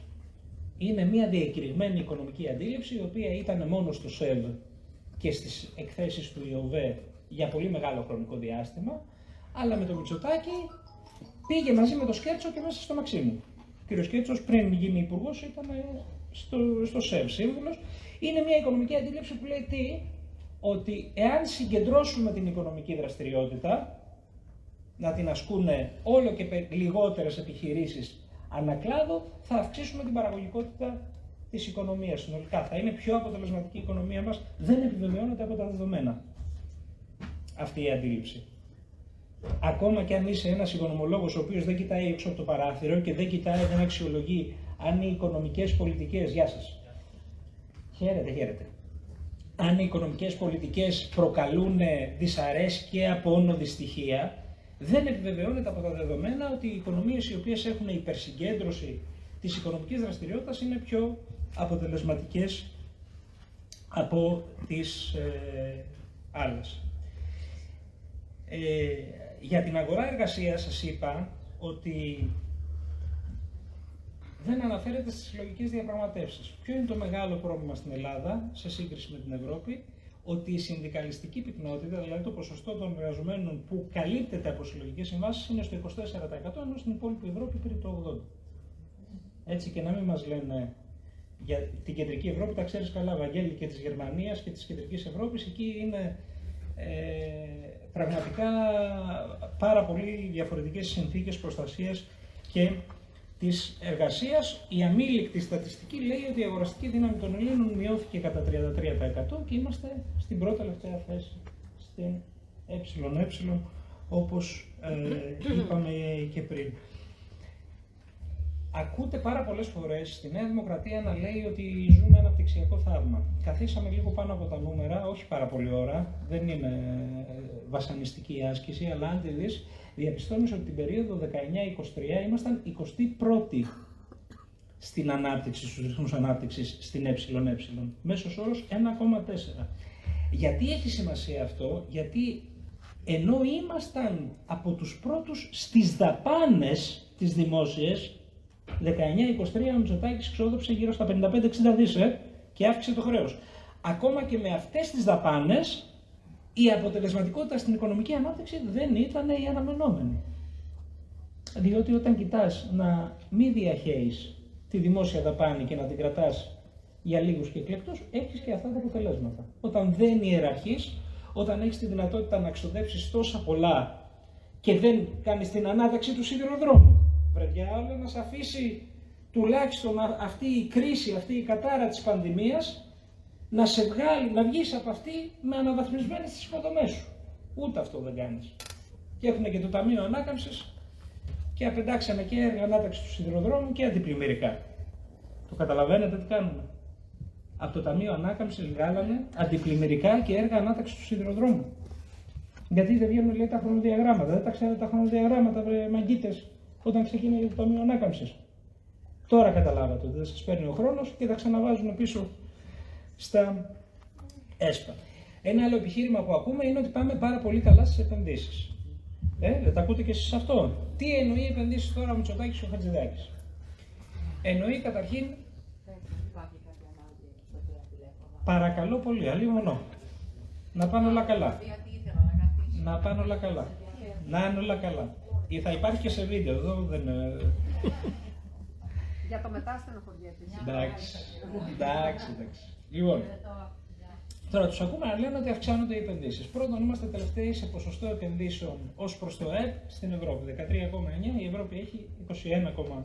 Είναι μια διακηρυγμένη οικονομική αντίληψη, η οποία ήταν μόνο στο ΣΕΒ και στις εκθέσεις του ΙΟΒΕ για πολύ μεγάλο χρονικό διάστημα, αλλά με το Μητσοτάκη πήγε μαζί με το Σκέρτσο και μέσα στο Μαξίμου. Ο κ. Σκέρτσος πριν γίνει υπουργός ήταν στο ΣΕΒ σύμβουλος. Είναι μια οικονομική αντίληψη που λέει τι? Ότι εάν συγκεντρώσουμε την οικονομική δραστηριότητα, να την ασκούν όλο και λιγότερες επιχειρήσεις ανακλάδο, θα αυξήσουμε την παραγωγικότητα της οικονομίας συνολικά. Θα είναι πιο αποτελεσματική η οικονομία μας. Δεν επιβεβαιώνεται από τα δεδομένα αυτή η αντίληψη. Ακόμα και αν είσαι ένας οικονομολόγος ο οποίος δεν κοιτάει έξω από το παράθυρο και δεν κοιτάει, δεν αξιολογεί αν οι οικονομικές πολιτικές. Γεια σας. Χαίρετε. Αν οι οικονομικές πολιτικές προκαλούν δυσαρέσκεια, πόνο, δυστυχία, δεν επιβεβαιώνεται από τα δεδομένα ότι οι οικονομίες οι οποίες έχουν υπερσυγκέντρωση της οικονομικής δραστηριότητας είναι πιο αποτελεσματικές από τις άλλες. Για την αγορά εργασίας σας είπα ότι δεν αναφέρεται στις συλλογικές διαπραγματεύσεις. Ποιο είναι το μεγάλο πρόβλημα στην Ελλάδα σε σύγκριση με την Ευρώπη? Ότι η συνδικαλιστική πυκνότητα, δηλαδή το ποσοστό των εργαζομένων που καλύπτεται από συλλογικές συμβάσεις, είναι στο 24%, ενώ στην υπόλοιπη Ευρώπη περίπου το 80%. Έτσι, και να μην μας λένε για την κεντρική Ευρώπη, τα ξέρεις καλά, Βαγγέλη, και της Γερμανίας και της κεντρικής Ευρώπης, εκεί είναι πραγματικά πάρα πολύ διαφορετικές συνθήκες προστασίας και της εργασίας. Η αμήλικτη στατιστική λέει ότι η αγοραστική δύναμη των Ελλήνων μειώθηκε κατά 33% και είμαστε στην πρώτη τελευταία θέση στην ΕΕ, όπως είπαμε και πριν. Ακούτε πάρα πολλές φορές στη Νέα Δημοκρατία να λέει ότι ζούμε αναπτυξιακό θαύμα. Καθίσαμε λίγο πάνω από τα νούμερα, όχι πάρα πολύ ώρα, δεν είναι βασανιστική η άσκηση, αλλά αν τη δεις, διαπιστώνεις ότι την περίοδο 19-23 ήμασταν 21η στην ανάπτυξη, στους ρυθμούς ανάπτυξης στην ΕΕ, μέσος όρος 1,4. Γιατί έχει σημασία αυτό? Γιατί ενώ ήμασταν από τους πρώτους στις δαπάνες τις δημόσιες, 19-23 ο Μητσοτάκης ξόδεψε γύρω στα 55-60 δις και αύξησε το χρέος. Ακόμα και με αυτές τις δαπάνες, η αποτελεσματικότητα στην οικονομική ανάπτυξη δεν ήταν η αναμενόμενη. Διότι όταν κοιτάς να μην διαχέεις τη δημόσια δαπάνη και να την κρατάς για λίγους και εκλεκτούς, έχεις και αυτά τα αποτελέσματα. Όταν δεν ιεραρχείς, όταν έχεις τη δυνατότητα να ξοδέψεις τόσα πολλά και δεν κάνεις την ανάταξη του σιδηροδρόμου, βρε διάολο, να σε αφήσει τουλάχιστον αυτή η κρίση, αυτή η κατάρα της πανδημίας, να σε βγάλει, να βγεις από αυτή με αναβαθμισμένες τις υποδομές σου. Ούτε αυτό δεν κάνεις. Και έχουν και το Ταμείο Ανάκαμψης και απεντάξανε και έργα ανάταξη του σιδηροδρόμου και αντιπλημμυρικά. Το καταλαβαίνετε τι κάνουμε? Από το Ταμείο Ανάκαμψης βγάλανε αντιπλημμυρικά και έργα ανάταξη του σιδηροδρόμου. Γιατί δεν βγαίνουν, λέει, τα χρονοδιαγράμματα? Δεν τα ξέρετε τα χρονοδιαγράμματα, βρε μαγκίτες, όταν ξεκίνησε το Ταμείο Ανάκαμψης? Τώρα καταλάβατε ότι δεν σας παίρνει ο χρόνος και τα ξαναβάζουν πίσω στα ΕΣΠΑ. Ένα άλλο επιχείρημα που ακούμε είναι ότι πάμε πάρα πολύ καλά στις επενδύσεις. Δεν τα ακούτε και εσείς αυτό? Τι εννοεί επενδύσεις τώρα ο Μητσοτάκης και ο Χατζηδάκης? Εννοεί καταρχήν, παρακαλώ πολύ, αλλήμωνο, να πάνε όλα καλά. Να πάνε όλα καλά. Να είναι όλα καλά. Θα υπάρχει και σε βίντεο, εδώ δεν... Για το μετά στενοχωριέται. Εντάξει. Λοιπόν, τώρα τους ακούμε να λένε ότι αυξάνονται οι επενδύσεις. Πρώτον, είμαστε τελευταίοι σε ποσοστό επενδύσεων ως προς το ΑΕΠ στην Ευρώπη. 13,9, η Ευρώπη έχει 21,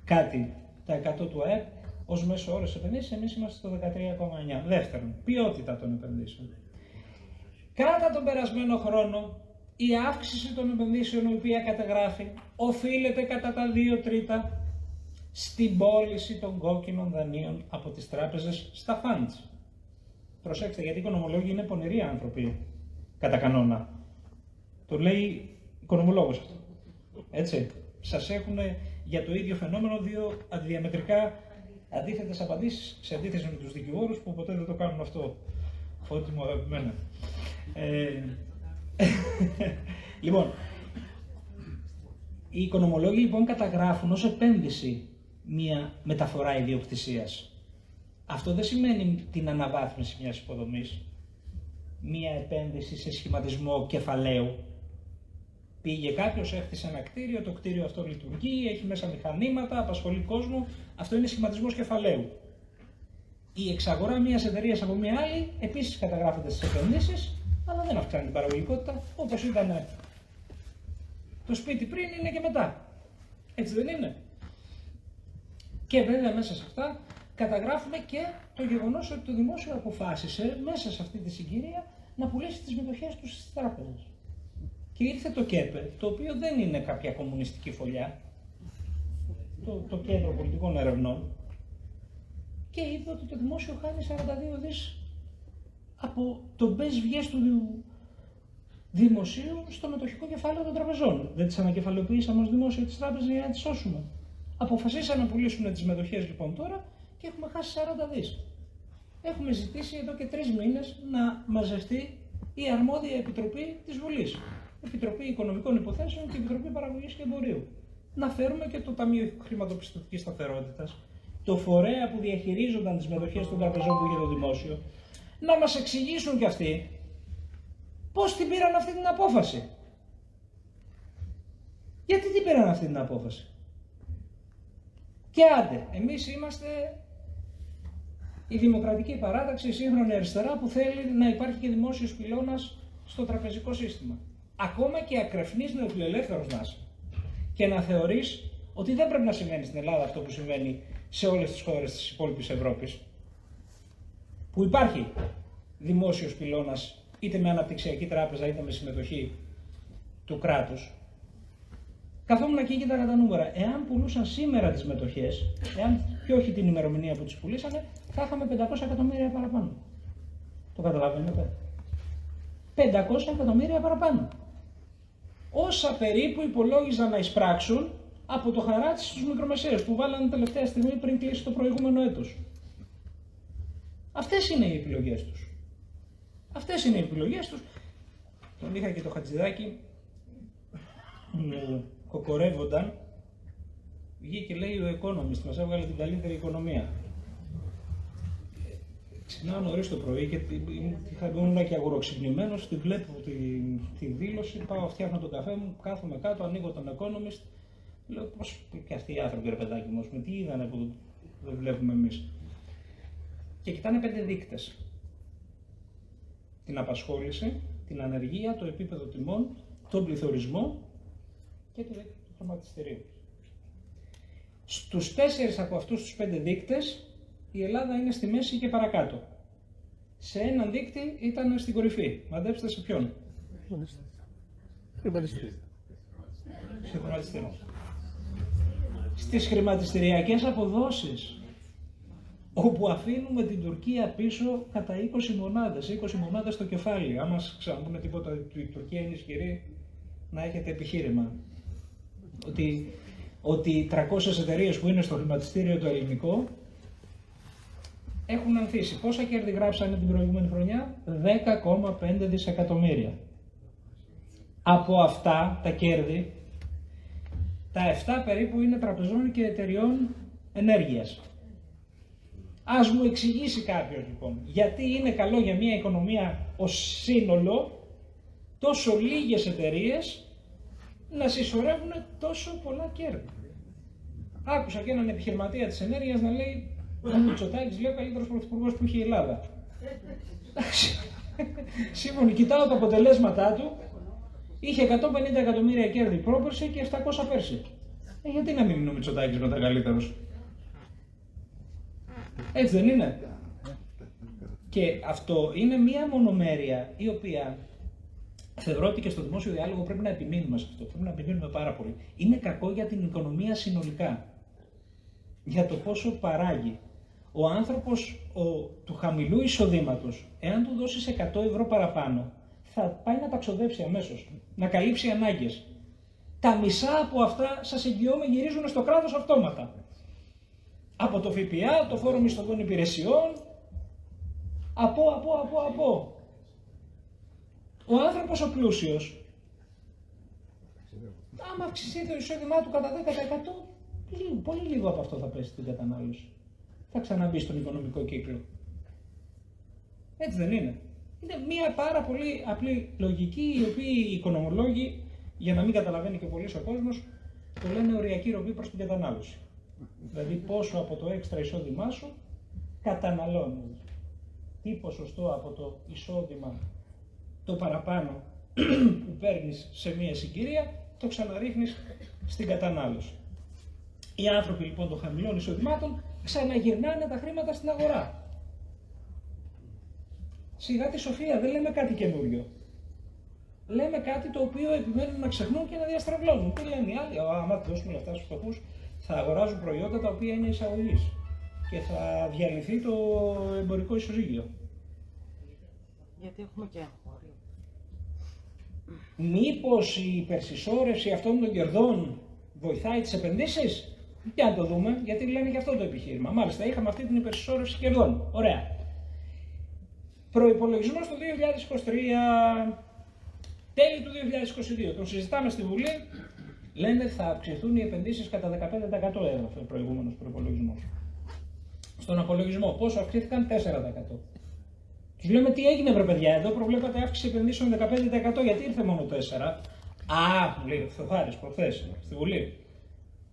κάτι τα 100 του ΑΕΠ ως μέσο όρος επενδύσεις, εμείς είμαστε στο 13,9. Δεύτερον, ποιότητα των επενδύσεων. Κατά τον περασμένο χρόνο, η αύξηση των επενδύσεων, η οποία καταγράφει, οφείλεται κατά τα 2/3 στην πώληση των κόκκινων δανείων από τις τράπεζες στα funds. Προσέξτε, γιατί οι οικονομολόγοι είναι πονηροί άνθρωποι, κατά κανόνα. Το λέει οικονομολόγος αυτό. Έτσι. Σας έχουν για το ίδιο φαινόμενο δύο διαμετρικά αντίθετες απαντήσεις, σε αντίθεση με τους δικηγόρους που ποτέ δεν το κάνουν αυτό. Φώτη μου, αγαπημένα. Λοιπόν, οι οικονομολόγοι λοιπόν καταγράφουν ως επένδυση μία μεταφορά ιδιοκτησίας. Αυτό δεν σημαίνει την αναβάθμιση μιας υποδομής, μία επένδυση σε σχηματισμό κεφαλαίου. Πήγε κάποιος, έχτισε ένα κτίριο, το κτίριο αυτό λειτουργεί, έχει μέσα μηχανήματα, απασχολεί κόσμο, αυτό είναι σχηματισμός κεφαλαίου. Η εξαγορά μιας εταιρείας από μια άλλη επίσης καταγράφεται στις επενδύσεις, αλλά δεν αυξάνει την παραγωγικότητα, όπως ήταν το σπίτι πριν, είναι και μετά. Έτσι δεν είναι? Και βέβαια μέσα σε αυτά καταγράφουμε και το γεγονός ότι το δημόσιο αποφάσισε μέσα σε αυτή τη συγκυρία να πουλήσει τις μετοχές του στις τράπεζες. Και ήρθε το ΚΕΠΕ, το οποίο δεν είναι κάποια κομμουνιστική φωλιά, το Κέντρο Πολιτικών Ερευνών, και είπε ότι το δημόσιο χάνει 42 δις από το μπες βγες δημοσίου στο μετοχικό κεφάλαιο των τραπεζών. Δεν τις ανακεφαλαιοποιήσαμε ως δημόσιο τις τράπεζες για να τις σώσουμε. Αποφασίσαν να πουλήσουν τις μετοχές λοιπόν τώρα και έχουμε χάσει 40 δις. Έχουμε ζητήσει εδώ και 3 μήνες να μαζευτεί η αρμόδια επιτροπή της Βουλής. Επιτροπή Οικονομικών Υποθέσεων και Επιτροπή Παραγωγής και Εμπορίου. Να φέρουμε και το Ταμείο Χρηματοπιστωτικής Σταθερότητας, το φορέα που διαχειρίζονταν τις μετοχές των τραπεζών που είχε το δημόσιο, να μας εξηγήσουν κι αυτοί πώς την πήραν αυτή την απόφαση. Γιατί την πήραν αυτή την απόφαση. Και άντε, εμείς είμαστε η Δημοκρατική Παράταξη, η σύγχρονη αριστερά που θέλει να υπάρχει και δημόσιος πυλώνας στο τραπεζικό σύστημα. Ακόμα και ακρεφνής νεοφιλελεύθερος να είσαι. Και να θεωρείς ότι δεν πρέπει να συμβαίνει στην Ελλάδα αυτό που συμβαίνει σε όλες τις χώρες της υπόλοιπης Ευρώπης. Που υπάρχει δημόσιος πυλώνας είτε με αναπτυξιακή τράπεζα είτε με συμμετοχή του κράτους. Καθόμουν και κοίταγα τα νούμερα. Εάν πουλούσαν σήμερα τις μετοχές, και όχι την ημερομηνία που τις πουλήσανε, θα είχαμε 500 εκατομμύρια παραπάνω. Το καταλαβαίνετε. 500 εκατομμύρια παραπάνω. Όσα περίπου υπολόγιζαν να εισπράξουν από το χαράτσι στους μικρομεσαίους που βάλανε τελευταία στιγμή πριν κλείσει το προηγούμενο έτος. Αυτές είναι οι επιλογές τους. Αυτές είναι οι επιλογές τους. Τον είχα και το Χατζηδάκι, μου κοκορεύονταν, βγήκε λέει ο Economist, μας έβγαλε την καλύτερη οικονομία. Ξυπνάω νωρίς το πρωί και ήμουν και αγοροξυπνημένος, τη βλέπω τη δήλωση, πάω φτιάχνω τον καφέ μου, κάθομαι κάτω, ανοίγω τον Economist, λέω πώς και αυτοί οι άνθρωποι ρε παιδάκι μου, με τι είδανε που δεν βλέπουμε εμείς. Και κοιτάνε 5 δείκτες. Την απασχόληση, την ανεργία, το επίπεδο τιμών, τον πληθωρισμό και το δίκτυο του χρηματιστηρίου. Στους 4 από αυτούς τους 5 δείκτες η Ελλάδα είναι στη μέση και παρακάτω. Σε έναν δείκτη ήταν στην κορυφή. Μαντέψτε σε ποιον. Χρηματιστήριο. Σε χρηματιστήριο. Στις χρηματιστηριακές αποδόσεις, όπου αφήνουμε την Τουρκία πίσω κατά 20 μονάδες, 20 μονάδες στο κεφάλι. Άμα ξαναπούμε τίποτα ότι η Τουρκία είναι ισχυρή, να έχετε επιχείρημα. Ότι 300 εταιρείες που είναι στο χρηματιστήριο το ελληνικό έχουν ανθίσει. Πόσα κέρδη γράψανε την προηγούμενη χρονιά? 10,5 δισεκατομμύρια. Από αυτά τα κέρδη, τα 7 περίπου είναι τραπεζών και εταιριών ενέργειας. Ας μου εξηγήσει κάποιος λοιπόν, γιατί είναι καλό για μια οικονομία ως σύνολο τόσο λίγες εταιρείες να συσσωρεύουν τόσο πολλά κέρδη. Άκουσα και έναν επιχειρηματία της ενέργειας να λέει ο Μητσοτάκης λέει ο καλύτερος πρωθυπουργός που είχε η Ελλάδα. Σύμφωνοι, κοιτάω τα αποτελέσματά του, είχε 150 εκατομμύρια κέρδη πρόπερση και 700 πέρσι. Γιατί να μην είναι ο Μητσοτάκης μετά καλύτερος. Έτσι δεν είναι? Και αυτό είναι μία μονομέρεια η οποία θεωρώ ότι και στο δημόσιο διάλογο πρέπει να επιμείνουμε σε αυτό. Πρέπει να επιμείνουμε πάρα πολύ. Είναι κακό για την οικονομία συνολικά. Για το πόσο παράγει. Ο άνθρωπος του χαμηλού εισοδήματος, εάν του δώσεις 100 ευρώ παραπάνω, θα πάει να τα ξοδέψει αμέσως, να καλύψει ανάγκες. Τα μισά από αυτά, σας εγγυώμαι, γυρίζουν στο κράτος αυτόματα. Από το ΦΠΑ, το φόρο μισθωτών υπηρεσιών, από. Ο άνθρωπος ο πλούσιος, άμα αυξηθεί το εισόδημά του κατά 10%, πολύ λίγο από αυτό θα πέσει στην κατανάλωση. Θα ξαναμπεί στον οικονομικό κύκλο. Έτσι δεν είναι? Είναι μια πάρα πολύ απλή λογική, η οποία οι οικονομολόγοι, για να μην καταλαβαίνει και πολύς ο κόσμος, το λένε οριακή ροή προς την κατανάλωση. Δηλαδή πόσο από το έξτρα εισόδημά σου καταναλώνεις. Τι ποσοστό από το εισόδημα το παραπάνω που παίρνεις σε μια συγκυρία, το ξαναρίχνεις στην κατανάλωση. Οι άνθρωποι λοιπόν των χαμηλών εισοδημάτων ξαναγυρνάνε τα χρήματα στην αγορά. Σιγά τη σοφία, δεν λέμε κάτι καινούριο. Λέμε κάτι το οποίο επιμένουν να ξεχνούν και να διαστρεβλώνουν. Τι λένε οι άλλοι? Άμα δώσουμε λεφτά στους φτωχούς, θα αγοράζουν προϊόντα τα οποία είναι εισαγωγής και θα διαλυθεί το εμπορικό ισοζύγιο. Γιατί έχουμε και εγχώριο. μήπως η υπερσυσσόρευση αυτών των κερδών βοηθάει τις επενδύσεις? Για να το δούμε, γιατί λένε και αυτό το επιχείρημα. Μάλιστα, είχαμε αυτή την υπερσυσσόρευση κερδών. Ωραία. Προϋπολογισμός του 2023, τέλη του 2022, τον συζητάμε στη Βουλή, λένε θα αυξηθούν οι επενδύσεις κατά 15%, έγραφε ο προηγούμενος προϋπολογισμός. Στον απολογισμό, πόσο αυξήθηκαν? 4%. Τους λέμε τι έγινε βρε παιδιά, εδώ προβλέπατε αύξηση επενδύσεων 15%, γιατί ήρθε μόνο 4%. Α, μου λέει ο Θεοχάρης προχθές στη Βουλή.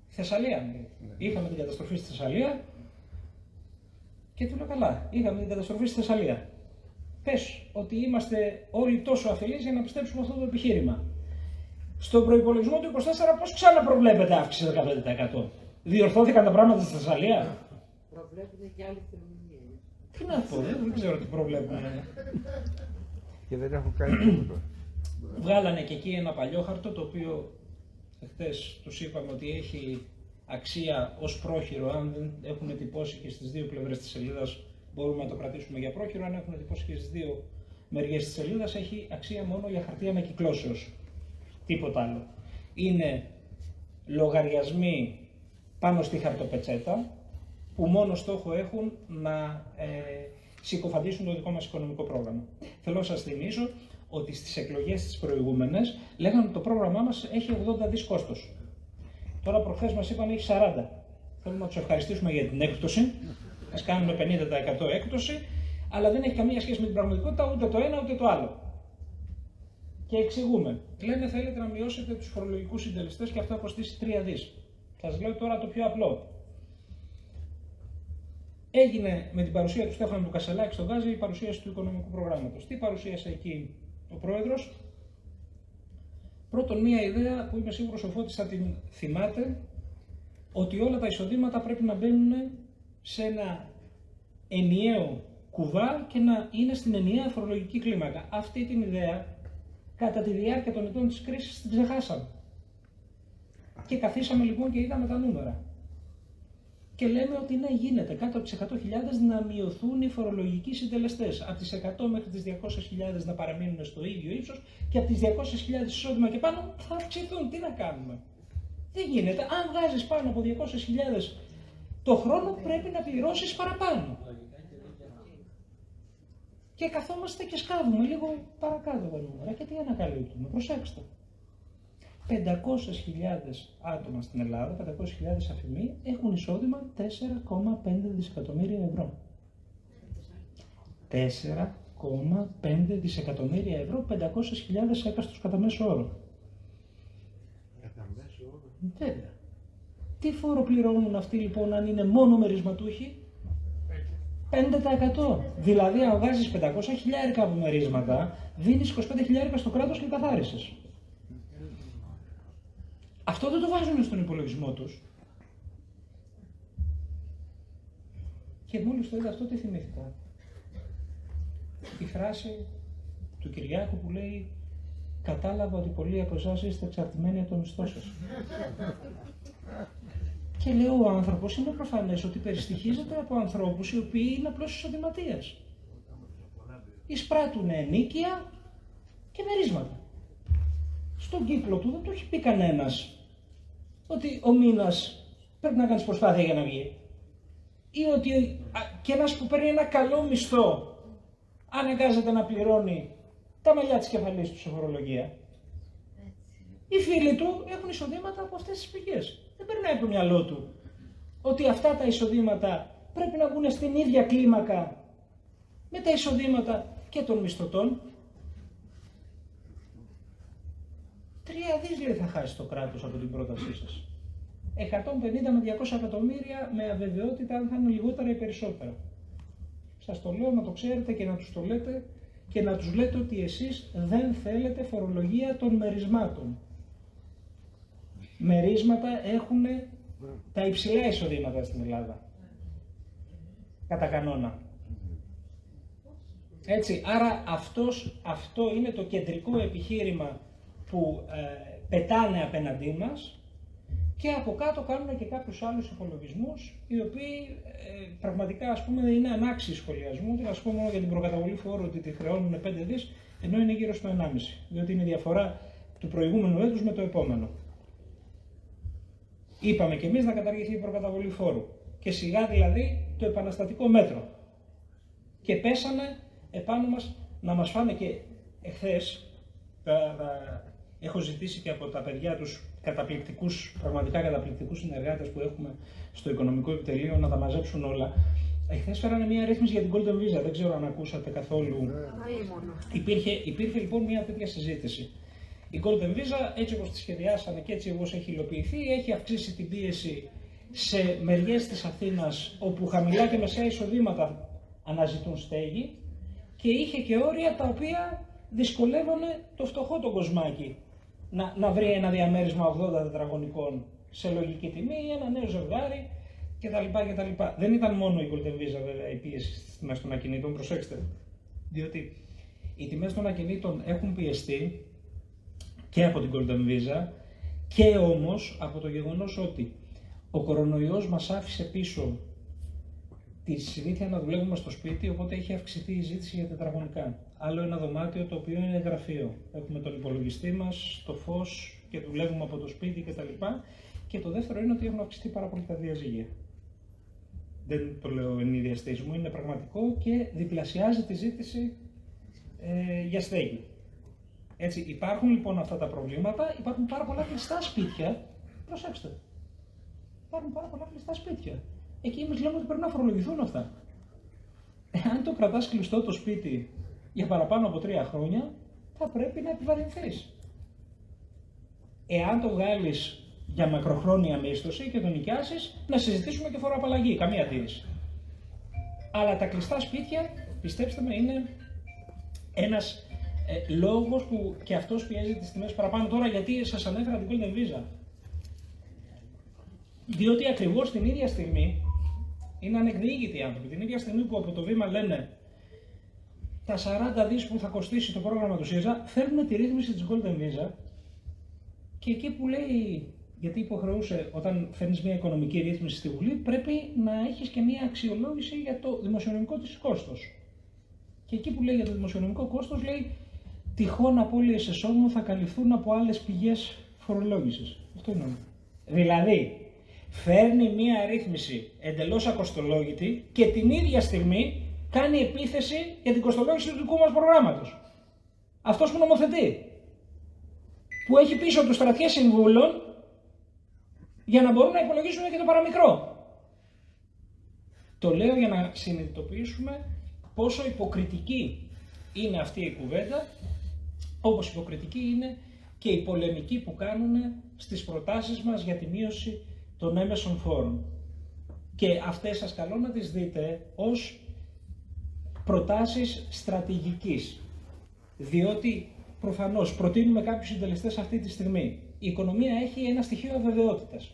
Θεσσαλία, μου λέει. Είχαμε την καταστροφή στη Θεσσαλία και του λέω καλά, είχαμε την καταστροφή στη Θεσσαλία. Πες ότι είμαστε όλοι τόσο αφελείς για να πιστέψουμε αυτό το επιχείρημα. Στον προϋπολογισμό του 24 πώς ξαναπροβλέπετε αύξηση 15%? Διορθώθηκαν τα πράγματα στη Θεσσαλία? Προβλέπετε και άλλη θεομηνία. Τι να πω, δεν ξέρω τι προβλέπουν. Και δεν έχουν κάνει τίποτα. Βγάλανε και εκεί ένα παλιό χαρτό, το οποίο χθες τους είπαμε ότι έχει αξία ως πρόχειρο. Αν δεν έχουν τυπώσει και στις δύο πλευρές της σελίδας, μπορούμε να το κρατήσουμε για πρόχειρο. Αν έχουν τυπώσει και στις δύο μεριές της σελίδας, έχει αξία μόνο για χαρτί ανακυκλώσεως. Τίποτα άλλο. Είναι λογαριασμοί πάνω στη χαρτοπετσέτα, που μόνο στόχο έχουν να συκοφαντήσουν το δικό μας οικονομικό πρόγραμμα. Θέλω να σας θυμίσω ότι στις εκλογές τις προηγούμενες λέγανε ότι το πρόγραμμά μας έχει 80 δις κόστος. Τώρα προχθές μας είπαν έχει 40. Θέλουμε να τους ευχαριστήσουμε για την έκπτωση, μας κάνουν 50% έκπτωση, αλλά δεν έχει καμία σχέση με την πραγματικότητα ούτε το ένα ούτε το άλλο. Και εξηγούμε. Λένε θέλετε να μειώσετε τους φορολογικούς συντελεστές και αυτό θα κοστίσει 3 δις. Σας λέω τώρα το πιο απλό. Έγινε με την παρουσία του Στέφανου του Κασελάκη στον Γκάζι η παρουσίαση του οικονομικού προγράμματος. Τι παρουσίασε εκεί ο πρόεδρος? Πρώτον, μία ιδέα που είμαι σίγουρος ο Φώτης θα την θυμάται, ότι όλα τα εισοδήματα πρέπει να μπαίνουν σε ένα ενιαίο κουβά και να είναι στην ενιαία φορολογική κλίμακα. Αυτή την ιδέα κατά τη διάρκεια των ετών της κρίσης την ξεχάσαμε. Και καθίσαμε λοιπόν και είδαμε τα νούμερα. Και λέμε ότι ναι, γίνεται κάτω από τις 100.000 να μειωθούν οι φορολογικοί συντελεστές. Από τις 100 μέχρι τις 200.000 να παραμείνουν στο ίδιο ύψος και από τις 200.000 εισόδημα και πάνω θα αυξηθούν. Τι να κάνουμε? Δεν γίνεται. Αν βγάζεις πάνω από 200.000 το χρόνο πρέπει να πληρώσεις παραπάνω. Και καθόμαστε και σκάβουμε λίγο παρακάτω τα νούμερα. Και τι ανακαλύπτουμε? Προσέξτε. 500.000 άτομα στην Ελλάδα, 500.000 αφημοί, έχουν εισόδημα 4,5 δισεκατομμύρια ευρώ. 4,5 δισεκατομμύρια ευρώ, 500.000 έκαστος κατά μέσο όρο. Κατά μέσο όρο. Βέβαια. Τι φόρο πληρώνουν αυτοί λοιπόν αν είναι μόνο μερισματούχοι? 5%. Δηλαδή αν βγάζεις 500.000 από μερίσματα, δίνεις 25.000 στο κράτος και καθάρισες. Αυτό δεν το βάζουν στον υπολογισμό τους. Και μόλις το είδα αυτό, τι θυμήθηκα? Τη φράση του Κυριάκου που λέει «Κατάλαβα ότι πολλοί από εσάς είστε εξαρτημένοι από το μισθό σας». Και λέω ο άνθρωπος είναι προφανές ότι περιστοιχίζεται από ανθρώπους οι οποίοι είναι απλώς εισοδηματίες. Εισπράττουν ενίκεια και μερίσματα. Στον κύκλο του δεν το έχει πει κανένας ότι ο μήνας πρέπει να κάνεις προσπάθεια για να βγει. Ή ότι και ένας που παίρνει ένα καλό μισθό αναγκάζεται να πληρώνει τα μαλλιά της κεφαλής του σε φορολογία. Οι φίλοι του έχουν εισοδήματα από αυτές τις πηγές. Δεν περνάει από το μυαλό του ότι αυτά τα εισοδήματα πρέπει να βγουν στην ίδια κλίμακα με τα εισοδήματα και των μισθωτών. 3 δις λέει θα χάσει το κράτος από την πρότασή σας. 150 με 200 εκατομμύρια με αβεβαιότητα αν θα είναι λιγότερα ή περισσότερα. Σας το λέω να το ξέρετε και να τους το λέτε και να τους λέτε ότι εσείς δεν θέλετε φορολογία των μερισμάτων. Μερίσματα έχουν τα υψηλά εισοδήματα στην Ελλάδα. Κατά κανόνα. Έτσι, άρα αυτό είναι το κεντρικό επιχείρημα που πετάνε απέναντί μας και από κάτω κάνουν και κάποιους άλλους υπολογισμούς οι οποίοι πραγματικά ας πούμε είναι ανάξιοι σχολιασμού. Ας πούμε μόνο για την προκαταβολή φόρου ότι τη χρεώνουν 5 δις ενώ είναι γύρω στο 1,5. Διότι είναι η διαφορά του προηγούμενου έτους με το επόμενο. Είπαμε κι εμείς να καταργηθεί η προκαταβολή φόρου. Και σιγά δηλαδή το επαναστατικό μέτρο. Και πέσανε επάνω μας να μας φάνε, και εχθές έχω ζητήσει και από τα παιδιά τους πραγματικά καταπληκτικούς συνεργάτες που έχουμε στο οικονομικό επιτελείο να τα μαζέψουν όλα. Εχθές φέρανε μια ρύθμιση για την Golden Visa, δεν ξέρω αν ακούσατε καθόλου. Υπήρχε λοιπόν μια τέτοια συζήτηση. Η Golden Visa, έτσι όπως τη σχεδιάσανε και έτσι όπως έχει υλοποιηθεί, έχει αυξήσει την πίεση σε μεριές της Αθήνας όπου χαμηλά και μεσαία εισοδήματα αναζητούν στέγη, και είχε και όρια τα οποία δυσκολεύανε το φτωχό τον κοσμάκι να βρει ένα διαμέρισμα 80 τετραγωνικών σε λογική τιμή ή ένα νέο ζευγάρι κτλ. Δεν ήταν μόνο η Golden Visa βέβαια η πίεση στις τιμές των ακινήτων, προσέξτε, διότι οι τιμές των ακινήτων έχουν πιεστεί και από την Golden Visa και όμως από το γεγονός ότι ο κορονοϊός μας άφησε πίσω τη συνήθεια να δουλεύουμε στο σπίτι, οπότε έχει αυξηθεί η ζήτηση για τετραγωνικά. Άλλο ένα δωμάτιο το οποίο είναι γραφείο. Έχουμε τον υπολογιστή μας, το φως και δουλεύουμε από το σπίτι κτλ. Και το δεύτερο είναι ότι έχουν αυξηθεί πάρα πολύ τα διαζύγια. Δεν το λέω εν είδη αστείσμου, είναι πραγματικό και διπλασιάζει τη ζήτηση για στέγη. Έτσι, υπάρχουν λοιπόν αυτά τα προβλήματα, υπάρχουν πάρα πολλά κλειστά σπίτια. Προσέξτε. Υπάρχουν πάρα πολλά κλειστά σπίτια. Εκεί εμείς λέμε ότι πρέπει να φορολογηθούν αυτά. Αν το κρατάς κλειστό το σπίτι για παραπάνω από 3 χρόνια, θα πρέπει να επιβαρυνθείς. Εάν το βγάλεις για μακροχρόνια μίσθωση και το νοικιάσεις, να συζητήσουμε και φοροαπαλλαγή, καμία αντίρρηση. Αλλά τα κλειστά σπίτια, πιστέψτε με, είναι ένας λόγος που και αυτός πιέζει τις τιμές παραπάνω. Τώρα γιατί σας ανέφερα την Golden Visa. Διότι ακριβώς την ίδια στιγμή είναι ανεκδιήγητοι οι άνθρωποι. Την ίδια στιγμή που από το βήμα λένε τα 40 δις που θα κοστίσει το πρόγραμμα του ΣΥΡΙΖΑ, θέλουν τη ρύθμιση της Golden Visa, και εκεί που λέει, γιατί υποχρεούσε όταν φέρνεις μια οικονομική ρύθμιση στη Βουλή, πρέπει να έχεις και μια αξιολόγηση για το δημοσιονομικό της κόστος. Και εκεί που λέει για το δημοσιονομικό κόστος, λέει τυχόν απώλειες εσόδων θα καλυφθούν από άλλες πηγές φορολόγησης. Αυτό είναι. Δηλαδή, φέρνει μία ρύθμιση εντελώς ακοστολόγητη και την ίδια στιγμή κάνει επίθεση για την κοστολόγηση του δικού μας προγράμματος. Αυτός που νομοθετεί, που έχει πίσω του στρατιές συμβούλων για να μπορούν να υπολογίσουν και το παραμικρό. Το λέω για να συνειδητοποιήσουμε πόσο υποκριτική είναι αυτή η κουβέντα, όπως υποκριτική είναι και η πολεμική που κάνουν στις προτάσεις μας για τη μείωση των έμεσων φόρων. Και αυτές σας καλώ να τις δείτε ως προτάσεις στρατηγικής. Διότι προφανώς προτείνουμε κάποιους συντελεστές αυτή τη στιγμή. Η οικονομία έχει ένα στοιχείο αβεβαιότητας.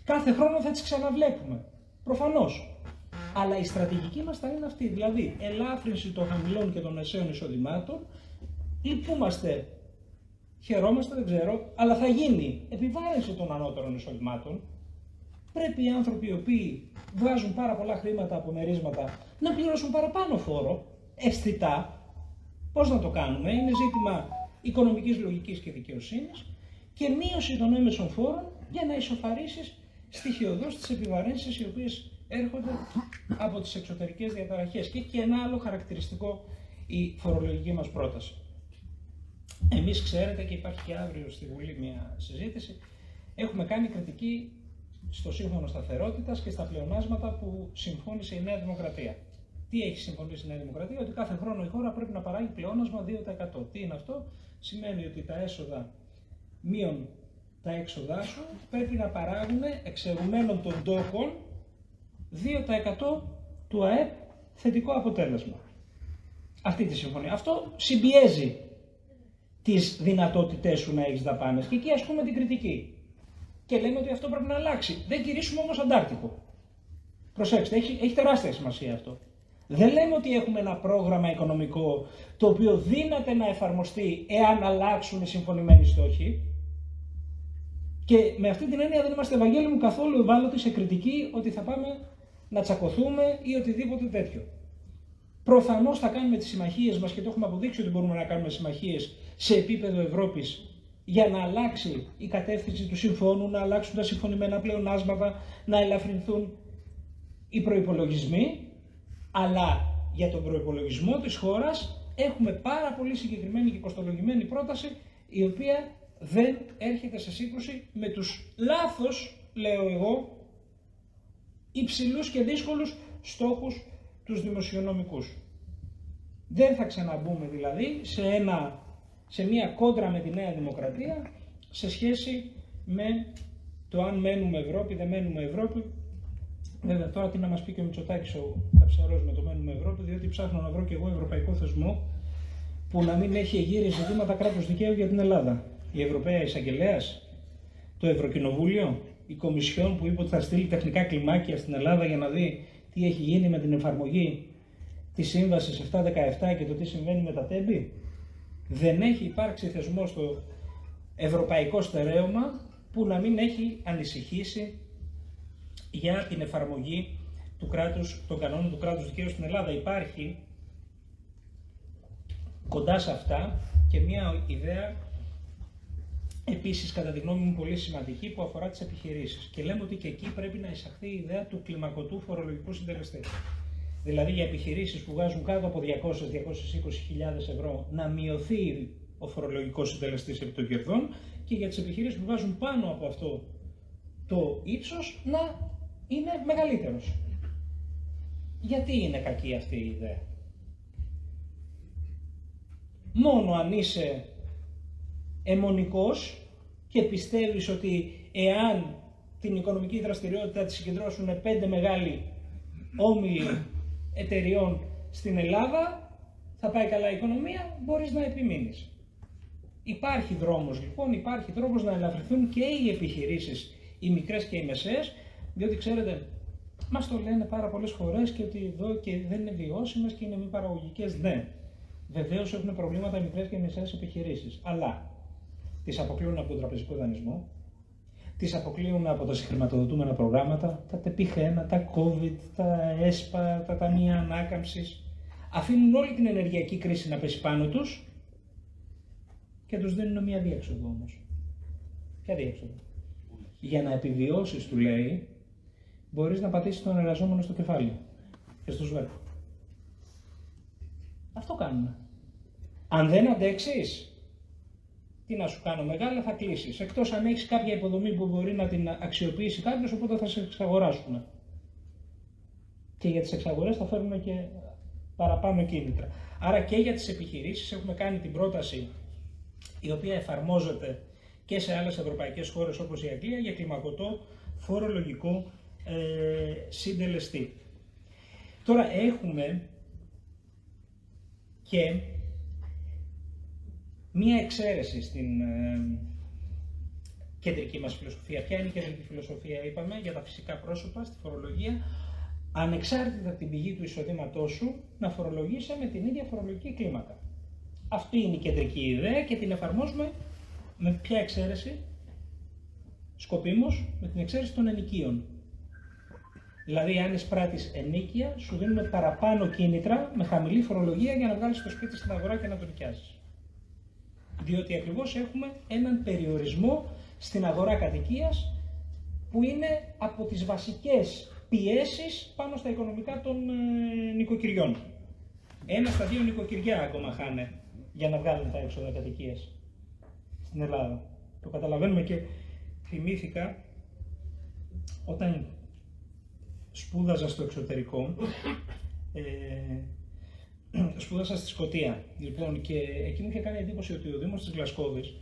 Κάθε χρόνο θα τις ξαναβλέπουμε. Προφανώς. Αλλά η στρατηγική μας θα είναι αυτή. Δηλαδή, ελάφρυνση των χαμηλών και των μεσαίων εισοδημάτων. Λυπούμαστε, χαιρόμαστε, δεν ξέρω, αλλά θα γίνει επιβάρυνση των ανώτερων εισοδημάτων. Πρέπει οι άνθρωποι οι οποίοι βγάζουν πάρα πολλά χρήματα από μερίσματα να πληρώσουν παραπάνω φόρο, αισθητά. Πώς να το κάνουμε, είναι ζήτημα οικονομικής λογικής και δικαιοσύνης, και μείωση των έμεσων φόρων για να ισοφαρίσεις στοιχειοδός τις επιβαρύνσεις οι οποίες έρχονται από τις εξωτερικές διαταραχές. Και ένα άλλο χαρακτηριστικό η φορολογική μας πρόταση. Εμείς ξέρετε, και υπάρχει και αύριο στη Βουλή μια συζήτηση, έχουμε κάνει κριτική στο Σύμφωνο Σταθερότητας και στα πλεονάσματα που συμφώνησε η Νέα Δημοκρατία. Τι έχει συμφωνήσει η Νέα Δημοκρατία? Ότι κάθε χρόνο η χώρα πρέπει να παράγει πλεόνασμα 2%. Τι είναι αυτό? Σημαίνει ότι τα έσοδα μείον τα έξοδά σου πρέπει να παράγουν εξαιρουμένων των τόκων 2% του ΑΕΠ θετικό αποτέλεσμα. Αυτή τη συμφωνία. Αυτό συμπιέζει τις δυνατότητές σου να έχεις δαπάνες. Και εκεί ασκούμε την κριτική. Και λέμε ότι αυτό πρέπει να αλλάξει. Δεν κηρύσουμε όμως Αντάρτικο. Προσέξτε, έχει τεράστια σημασία αυτό. Δεν λέμε ότι έχουμε ένα πρόγραμμα οικονομικό το οποίο δύναται να εφαρμοστεί εάν αλλάξουν οι συμφωνημένοι στόχοι. Και με αυτή την έννοια δεν είμαστε, Ευαγγέλη μου, καθόλου ευάλωτοι σε κριτική ότι θα πάμε να τσακωθούμε ή οτιδήποτε τέτοιο. Προφανώς θα κάνουμε τις συμμαχίες μας και το έχουμε αποδείξει ότι μπορούμε να κάνουμε συμμαχίες σε επίπεδο Ευρώπης για να αλλάξει η κατεύθυνση του συμφώνου, να αλλάξουν τα συμφωνημένα πλεονάσματα, να ελαφρυνθούν οι προϋπολογισμοί, αλλά για τον προϋπολογισμό της χώρας έχουμε πάρα πολύ συγκεκριμένη και κοστολογημένη πρόταση, η οποία δεν έρχεται σε σύγκρουση με τους λάθος, λέω εγώ, υψηλούς και δύσκολους στόχους τους δημοσιονομικούς. Δεν θα ξαναμπούμε δηλαδή σε μια κόντρα με τη Νέα Δημοκρατία σε σχέση με το αν μένουμε Ευρώπη, δεν μένουμε Ευρώπη. Βέβαια τώρα τι να μας πει και ο Μητσοτάκης ο Καψαρός με το μένουμε Ευρώπη, διότι ψάχνω να βρω και εγώ ευρωπαϊκό θεσμό που να μην έχει εγείρει ζητήματα κράτους δικαίου για την Ελλάδα. Η Ευρωπαία Εισαγγελέας, το Ευρωκοινοβούλιο, η Κομισιόν που είπε ότι θα στείλει τεχνικά κλιμάκια στην Ελλάδα για να δει τι έχει γίνει με την εφαρμογή της Σύμβασης 717 και το τι συμβαίνει με τα τέμπη. Δεν έχει υπάρξει θεσμό στο ευρωπαϊκό στερέωμα που να μην έχει ανησυχήσει για την εφαρμογή των κανόνων του κράτους δικαίου στην Ελλάδα. Υπάρχει κοντά σε αυτά και μια ιδέα επίσης κατά τη γνώμη μου πολύ σημαντική που αφορά τις επιχειρήσεις. Και λέμε ότι και εκεί πρέπει να εισαχθεί η ιδέα του κλιμακωτού φορολογικού συντελεστή. Δηλαδή για επιχειρήσεις που βγάζουν κάτω από 200-220.000 ευρώ να μειωθεί ο φορολογικός συντελεστής επί των κερδών και για τις επιχειρήσεις που βγάζουν πάνω από αυτό το ύψος να είναι μεγαλύτερος. Γιατί είναι κακή αυτή η ιδέα? Μόνο αν είσαι αιμονικός και πιστεύεις ότι εάν την οικονομική δραστηριότητα τη συγκεντρώσουν 5 μεγάλοι όμιλοι εταιριών στην Ελλάδα, θα πάει καλά η οικονομία, μπορείς να επιμείνεις. Υπάρχει δρόμος λοιπόν, υπάρχει τρόπος να ελαφρυνθούν και οι επιχειρήσεις, οι μικρές και οι μεσαίες, διότι ξέρετε, μας το λένε πάρα πολλές φορές και ότι εδώ και δεν είναι βιώσιμες και είναι μη παραγωγικές. Ναι, βεβαίως έχουν προβλήματα οι μικρές και οι μεσαίες επιχειρήσεις, αλλά τις αποκλείουν από τον τραπεζικό δανεισμό, τις αποκλείουν από τα συγχρηματοδοτούμενα προγράμματα, τα ΤΕΠΙΧ1, τα COVID, τα ΕΣΠΑ, τα ταμεία ανάκαμψης. Αφήνουν όλη την ενεργειακή κρίση να πέσει πάνω τους και τους δίνουν μια διέξοδο όμως. Ποια διέξοδο? Για να επιβιώσεις, του λέει, μπορείς να πατήσεις τον εργαζόμενο στο κεφάλι και στο σβέρκο. Αυτό κάνουμε. Αν δεν αντέξεις, τι να σου κάνω, μεγάλα θα κλείσεις. Εκτός αν έχεις κάποια υποδομή που μπορεί να την αξιοποιήσει κάποιος, οπότε θα σε εξαγοράσουν. Και για τις εξαγορές θα φέρουμε και παραπάνω κίνητρα. Άρα και για τις επιχειρήσεις έχουμε κάνει την πρόταση, η οποία εφαρμόζεται και σε άλλες ευρωπαϊκές χώρες όπως η Αγγλία, για κλιμακωτό φορολογικό συντελεστή. Τώρα έχουμε και μία εξαίρεση στην κεντρική μας φιλοσοφία. Ποια είναι η κεντρική φιλοσοφία? Είπαμε για τα φυσικά πρόσωπα στη φορολογία, ανεξάρτητα από την πηγή του εισοδήματός σου, να φορολογείσαι με την ίδια φορολογική κλίμακα. Αυτή είναι η κεντρική ιδέα και την εφαρμόζουμε με ποια εξαίρεση? Σκοπίμως με την εξαίρεση των ενοικίων. Δηλαδή, αν εισπράττεις ενοίκια, σου δίνουμε παραπάνω κίνητρα με χαμηλή φορολογία για να βγάλεις το σπίτι στην αγορά και να το νοικιάσεις. Διότι ακριβώς έχουμε έναν περιορισμό στην αγορά κατοικίας που είναι από τις βασικές πιέσεις πάνω στα οικονομικά των νοικοκυριών. 1 στα 2 νοικοκυριά ακόμα χάνε για να βγάλουν τα έξοδα κατοικίας στην Ελλάδα. Το καταλαβαίνουμε και θυμήθηκα όταν σπούδαζα στο εξωτερικό, σπούδασα στη Σκωτία, λοιπόν, και εκεί μου είχε κάνει εντύπωση ότι ο Δήμος της Γλασκόβης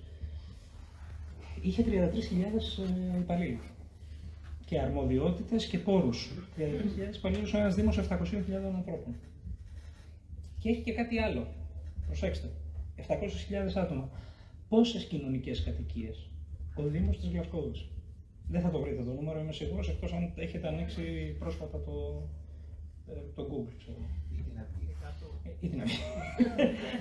είχε 33.000 υπαλλήλους και αρμοδιότητες και πόρους. 33.000 υπαλλήλους σε ένας Δήμος 700.000 ανθρώπων. Και έχει και κάτι άλλο. Προσέξτε, 700.000 άτομα. Πόσες κοινωνικές κατοικίες? Ο Δήμος της Γλασκόβης. Δεν θα το βρείτε το νούμερο, είμαι σίγουρος, εκτός αν έχετε ανοίξει πρόσφατα το Google, ξέρω. Ή την Αυγή.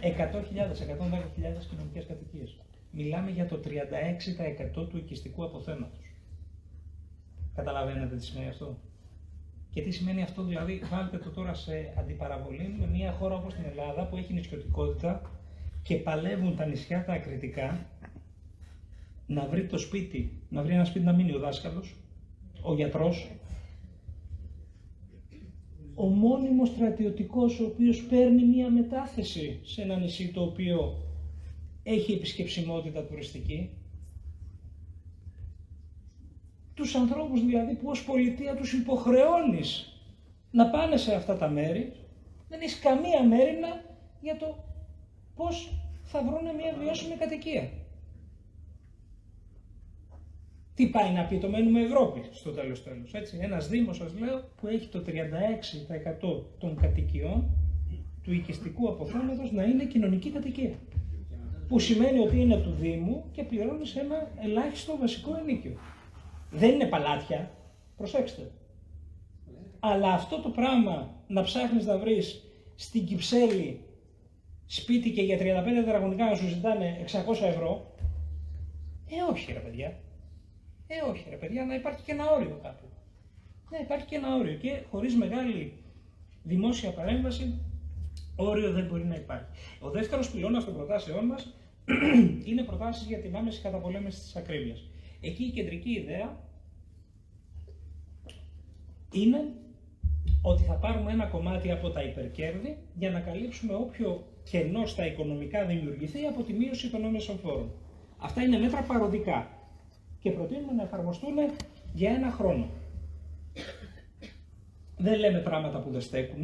100.000 κοινωνικές κατοικίες. Μιλάμε για το 36% του οικιστικού αποθέματος. Καταλαβαίνετε τι σημαίνει αυτό? Και τι σημαίνει αυτό, δηλαδή, βάλτε το τώρα σε αντιπαραβολή με μια χώρα όπως την Ελλάδα που έχει νησιωτικότητα και παλεύουν τα νησιά τα ακριτικά να βρει το σπίτι, να βρει ένα σπίτι να μείνει ο δάσκαλος, ο γιατρός, ο μόνιμος στρατιωτικός ο οποίος παίρνει μια μετάθεση σε ένα νησί το οποίο έχει επισκεψιμότητα τουριστική. Τους ανθρώπους δηλαδή που ως πολιτεία τους υποχρεώνεις να πάνε σε αυτά τα μέρη, δεν έχεις καμία μέριμνα για το πώς θα βρούνε μια βιώσιμη κατοικία. Τι πάει να πει, το μένουμε Ευρώπη στο τέλος, έτσι. Ένας δήμος, σας λέω, που έχει το 36% των κατοικιών του οικιστικού αποθέματος να είναι κοινωνική κατοικία. Που σημαίνει ότι είναι του Δήμου και πληρώνεις ένα ελάχιστο βασικό ενοίκιο. Δεν είναι παλάτια, προσέξτε. Αλλά αυτό το πράγμα να ψάχνεις να βρεις στην Κυψέλη σπίτι και για 35 τετραγωνικά να σου ζητάνε 600 ευρώ, όχι ρε παιδιά. Όχι ρε παιδιά, να υπάρχει και ένα όριο κάπου. Να υπάρχει και ένα όριο και χωρίς μεγάλη δημόσια παρέμβαση όριο δεν μπορεί να υπάρχει. Ο δεύτερος πυλώνας των προτάσεών μας είναι προτάσεις για την άμεση καταπολέμηση της ακρίβειας. Εκεί η κεντρική ιδέα είναι ότι θα πάρουμε ένα κομμάτι από τα υπερκέρδη για να καλύψουμε όποιο κενό στα οικονομικά δημιουργηθεί από τη μείωση των έμεσων φόρων. Αυτά είναι μέτρα παροδικά και προτείνουμε να εφαρμοστούν για ένα χρόνο. Δεν λέμε πράγματα που δεν στέκουν,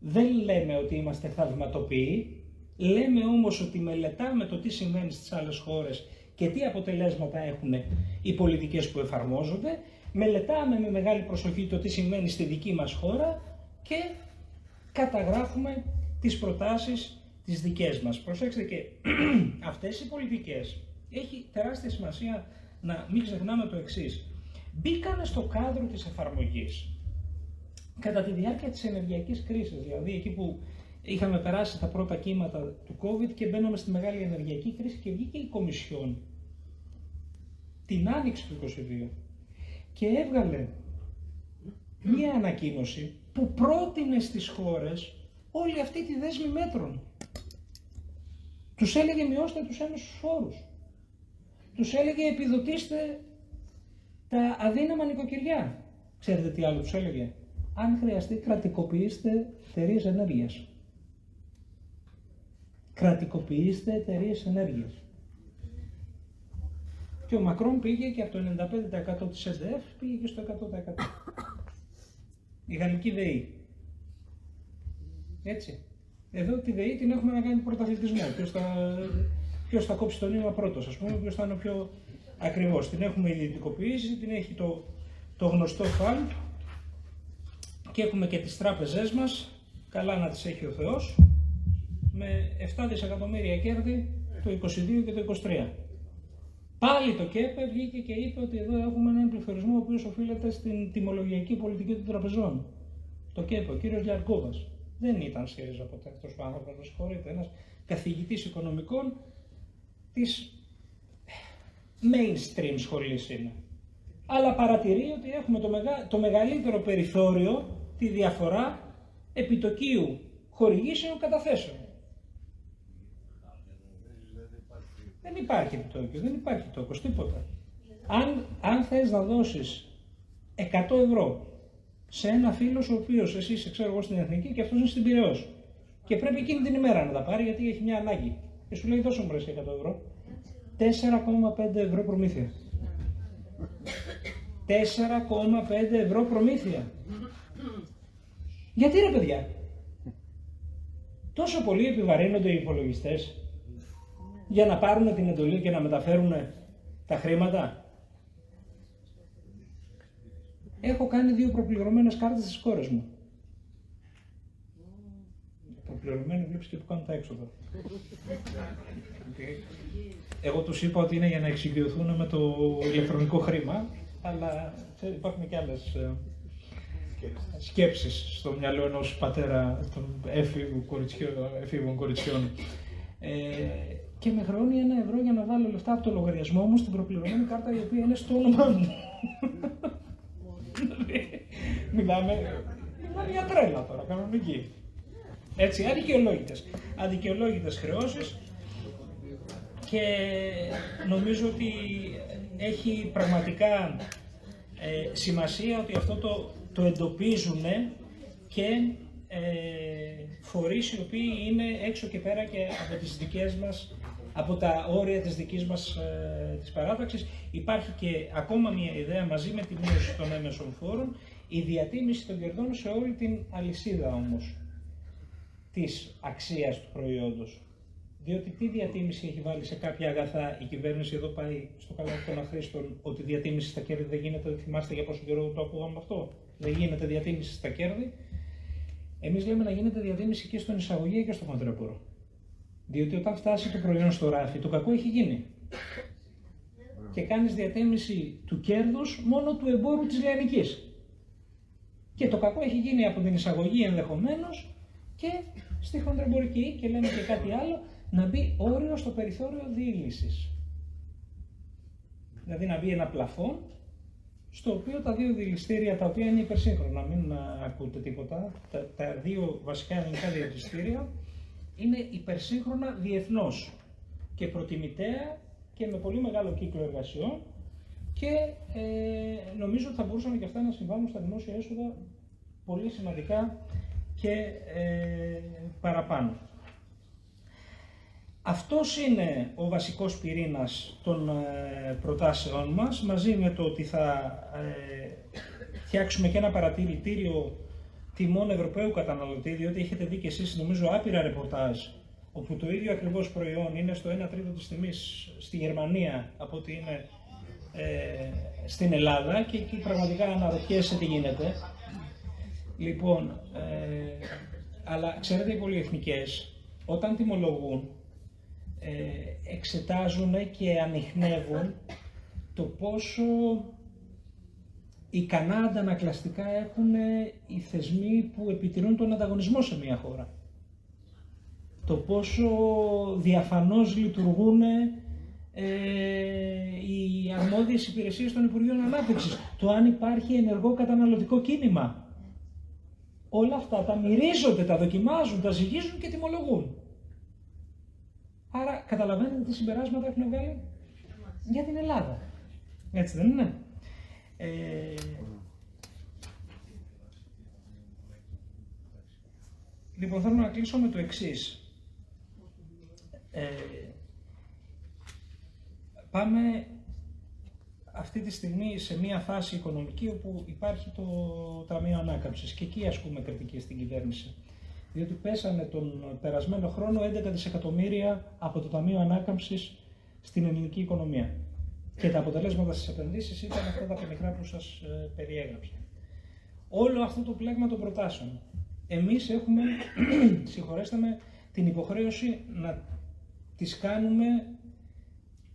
δεν λέμε ότι είμαστε θαυματοποιοί, λέμε όμως ότι μελετάμε το τι συμβαίνει στις άλλες χώρες και τι αποτελέσματα έχουν οι πολιτικές που εφαρμόζονται, μελετάμε με μεγάλη προσοχή το τι συμβαίνει στη δική μας χώρα και καταγράφουμε τις προτάσεις τις δικές μας. Προσέξτε και αυτές οι πολιτικές έχει τεράστια σημασία να μην ξεχνάμε το εξής. Μπήκανε στο κάδρο της εφαρμογής κατά τη διάρκεια της ενεργειακής κρίσης, δηλαδή εκεί που είχαμε περάσει τα πρώτα κύματα του COVID και μπαίναμε στη μεγάλη ενεργειακή κρίση και βγήκε η Κομισιόν την άνοιξη του 2022 και έβγαλε μία ανακοίνωση που πρότεινε στις χώρες όλη αυτή τη δέσμη μέτρων. Τους έλεγε μειώστε τους έμεσους φόρους. Τους έλεγε επιδοτήστε τα αδύναμα νοικοκυριά. Ξέρετε τι άλλο τους έλεγε? Αν χρειαστεί κρατικοποιήστε εταιρείες ενέργειας. Κρατικοποιήστε εταιρείες ενέργειας. Και ο Μακρόν πήγε και από το 95% της ΕΔΕΦ πήγε και στο 100%. Η γαλλική ΔΕΗ. Έτσι. Εδώ τη ΔΕΗ την έχουμε να κάνει πρωταθλητισμό. Ποιος θα κόψει το νήμα πρώτος, ας πούμε, ποιος θα είναι ο πιο ακριβώς. Την έχουμε ιδιωτικοποιήσει, την έχει το γνωστό ΦΑΛ και έχουμε και τις τράπεζές μας, καλά να τις έχει ο Θεός, με 7 δισεκατομμύρια κέρδη το 22 και το 23. Πάλι το ΚΕΠΕ βγήκε και είπε ότι εδώ έχουμε έναν πληθωρισμό ο οποίος οφείλεται στην τιμολογιακή πολιτική των τραπεζών. Το ΚΕΠΕ, ο κύριος Λιαρκόβας. Δεν ήταν ΣΥΡΙΖΑ ποτέ αυτός ο άνθρωπος, με συγχωρείτε, ένας καθηγητής οικονομικών της mainstream σχολής είναι. Αλλά παρατηρεί ότι έχουμε το μεγαλύτερο περιθώριο, τη διαφορά επιτοκίου χορηγήσεων καταθέσεων. Δεν υπάρχει επιτόκιο, δεν υπάρχει τόκος, τίποτα. Αν θες να δώσεις 100 ευρώ σε ένα φίλος ο οποίος εσύ είσαι, ξέρω εγώ, στην Εθνική και αυτός είναι στην Πειραιώς και πρέπει εκείνη την ημέρα να τα πάρει γιατί έχει μια ανάγκη και σου λέει δώσε μου 100 ευρώ, 4,5 ευρώ προμήθεια. 4,5 ευρώ προμήθεια. Γιατί ρε παιδιά? Τόσο πολύ επιβαρύνονται οι υπολογιστές για να πάρουν την εντολή και να μεταφέρουν τα χρήματα. Έχω κάνει 2 προπληρωμένες κάρτες στις κόρες μου. Προπληρωμένοι βλέπεις και που κάνουν τα έξοδα. Εγώ τους είπα ότι είναι για να εξοικειωθούν με το ηλεκτρονικό χρήμα, αλλά υπάρχουν και άλλες σκέψεις στο μυαλό ενός πατέρα των έφηβων κοριτσιών. Και με χρεώνει 1 ευρώ για να βάλω λεφτά από το λογαριασμό μου στην προπληρωμένη κάρτα η οποία είναι στο όνομά μου. Μιλάμε για τρέλα τώρα, κανονική. Έτσι, αδικαιολόγητες χρεώσεις, και νομίζω ότι έχει πραγματικά σημασία ότι αυτό το εντοπίζουν και φορείς οι οποίοι είναι έξω και πέρα και από τις δικές μας, από τα όρια της δικής μας της παράταξης. Υπάρχει και ακόμα μια ιδέα μαζί με τη μείωση των έμεσων φόρων, η διατίμηση των κερδών σε όλη την αλυσίδα όμως της αξίας του προϊόντος. Διότι τι διατίμηση έχει βάλει σε κάποια αγαθά η κυβέρνηση, εδώ πάει στο καλάθι των αχρήστων, ότι διατίμηση στα κέρδη δεν γίνεται. Θυμάστε για πόσο καιρό το ακούγαμε αυτό? Δεν γίνεται διατίμηση στα κέρδη. Εμείς λέμε να γίνεται διατίμηση και στον εισαγωγή και στο χοντρέπορο. Διότι όταν φτάσει το προϊόν στο ράφι, το κακό έχει γίνει. Και κάνεις διατίμηση του κέρδους μόνο του εμπόρου της λιανικής. Και το κακό έχει γίνει από την εισαγωγή ενδεχομένως και στη χοντρεμπορική, και λέμε και κάτι άλλο, να μπει όριο στο περιθώριο διήλυσης. Δηλαδή να μπει ένα πλαφόν, στο οποίο τα δύο διηλιστήρια, τα οποία είναι υπερσύγχρονα, μην ακούτε τίποτα, τα δύο βασικά ελληνικά διηλιστήρια είναι υπερσύγχρονα διεθνώς και προτιμητέα και με πολύ μεγάλο κύκλο εργασιών, και νομίζω ότι θα μπορούσαν και αυτά να συμβάλλουν στα δημόσια έσοδα πολύ σημαντικά και παραπάνω. Αυτός είναι ο βασικός πυρήνας των προτάσεών μας, μαζί με το ότι θα φτιάξουμε και ένα παρατηρητήριο τιμών Ευρωπαίου καταναλωτή, διότι έχετε δει και εσείς νομίζω άπειρα ρεπορτάζ, όπου το ίδιο ακριβώς προϊόν είναι στο 1/3 της τιμής στη Γερμανία από ότι είναι στην Ελλάδα, και εκεί πραγματικά αναρωτιέσαι τι γίνεται. Λοιπόν, αλλά ξέρετε, οι πολυεθνικές όταν τιμολογούν εξετάζουν και ανιχνεύουν το πόσο ικανά αντανακλαστικά έχουν οι θεσμοί που επιτηρούν τον ανταγωνισμό σε μια χώρα. Το πόσο διαφανώς λειτουργούν οι αρμόδιες υπηρεσίες των Υπουργείων Ανάπτυξης. Το αν υπάρχει ενεργό καταναλωτικό κίνημα. Όλα αυτά τα μυρίζονται, τα δοκιμάζουν, τα ζυγίζουν και τιμολογούν. Άρα καταλαβαίνετε τι συμπεράσματα έχουν βγάλει για την Ελλάδα. Έτσι δεν είναι? Λοιπόν, θέλω να κλείσω με το εξής. Πάμε αυτή τη στιγμή σε μια φάση οικονομική όπου υπάρχει το Ταμείο Ανάκαμψης, και εκεί ασκούμε κριτική στην κυβέρνηση. Διότι πέσανε τον περασμένο χρόνο 11 δισεκατομμύρια από το Ταμείο Ανάκαμψης στην ελληνική οικονομία. Και τα αποτελέσματα στις επενδύσεις ήταν αυτά τα πενιχρά που σας περιέγραψα. Όλο αυτό το πλέγμα των προτάσεων. Εμείς έχουμε, συγχωρέστε με, την υποχρέωση να τις κάνουμε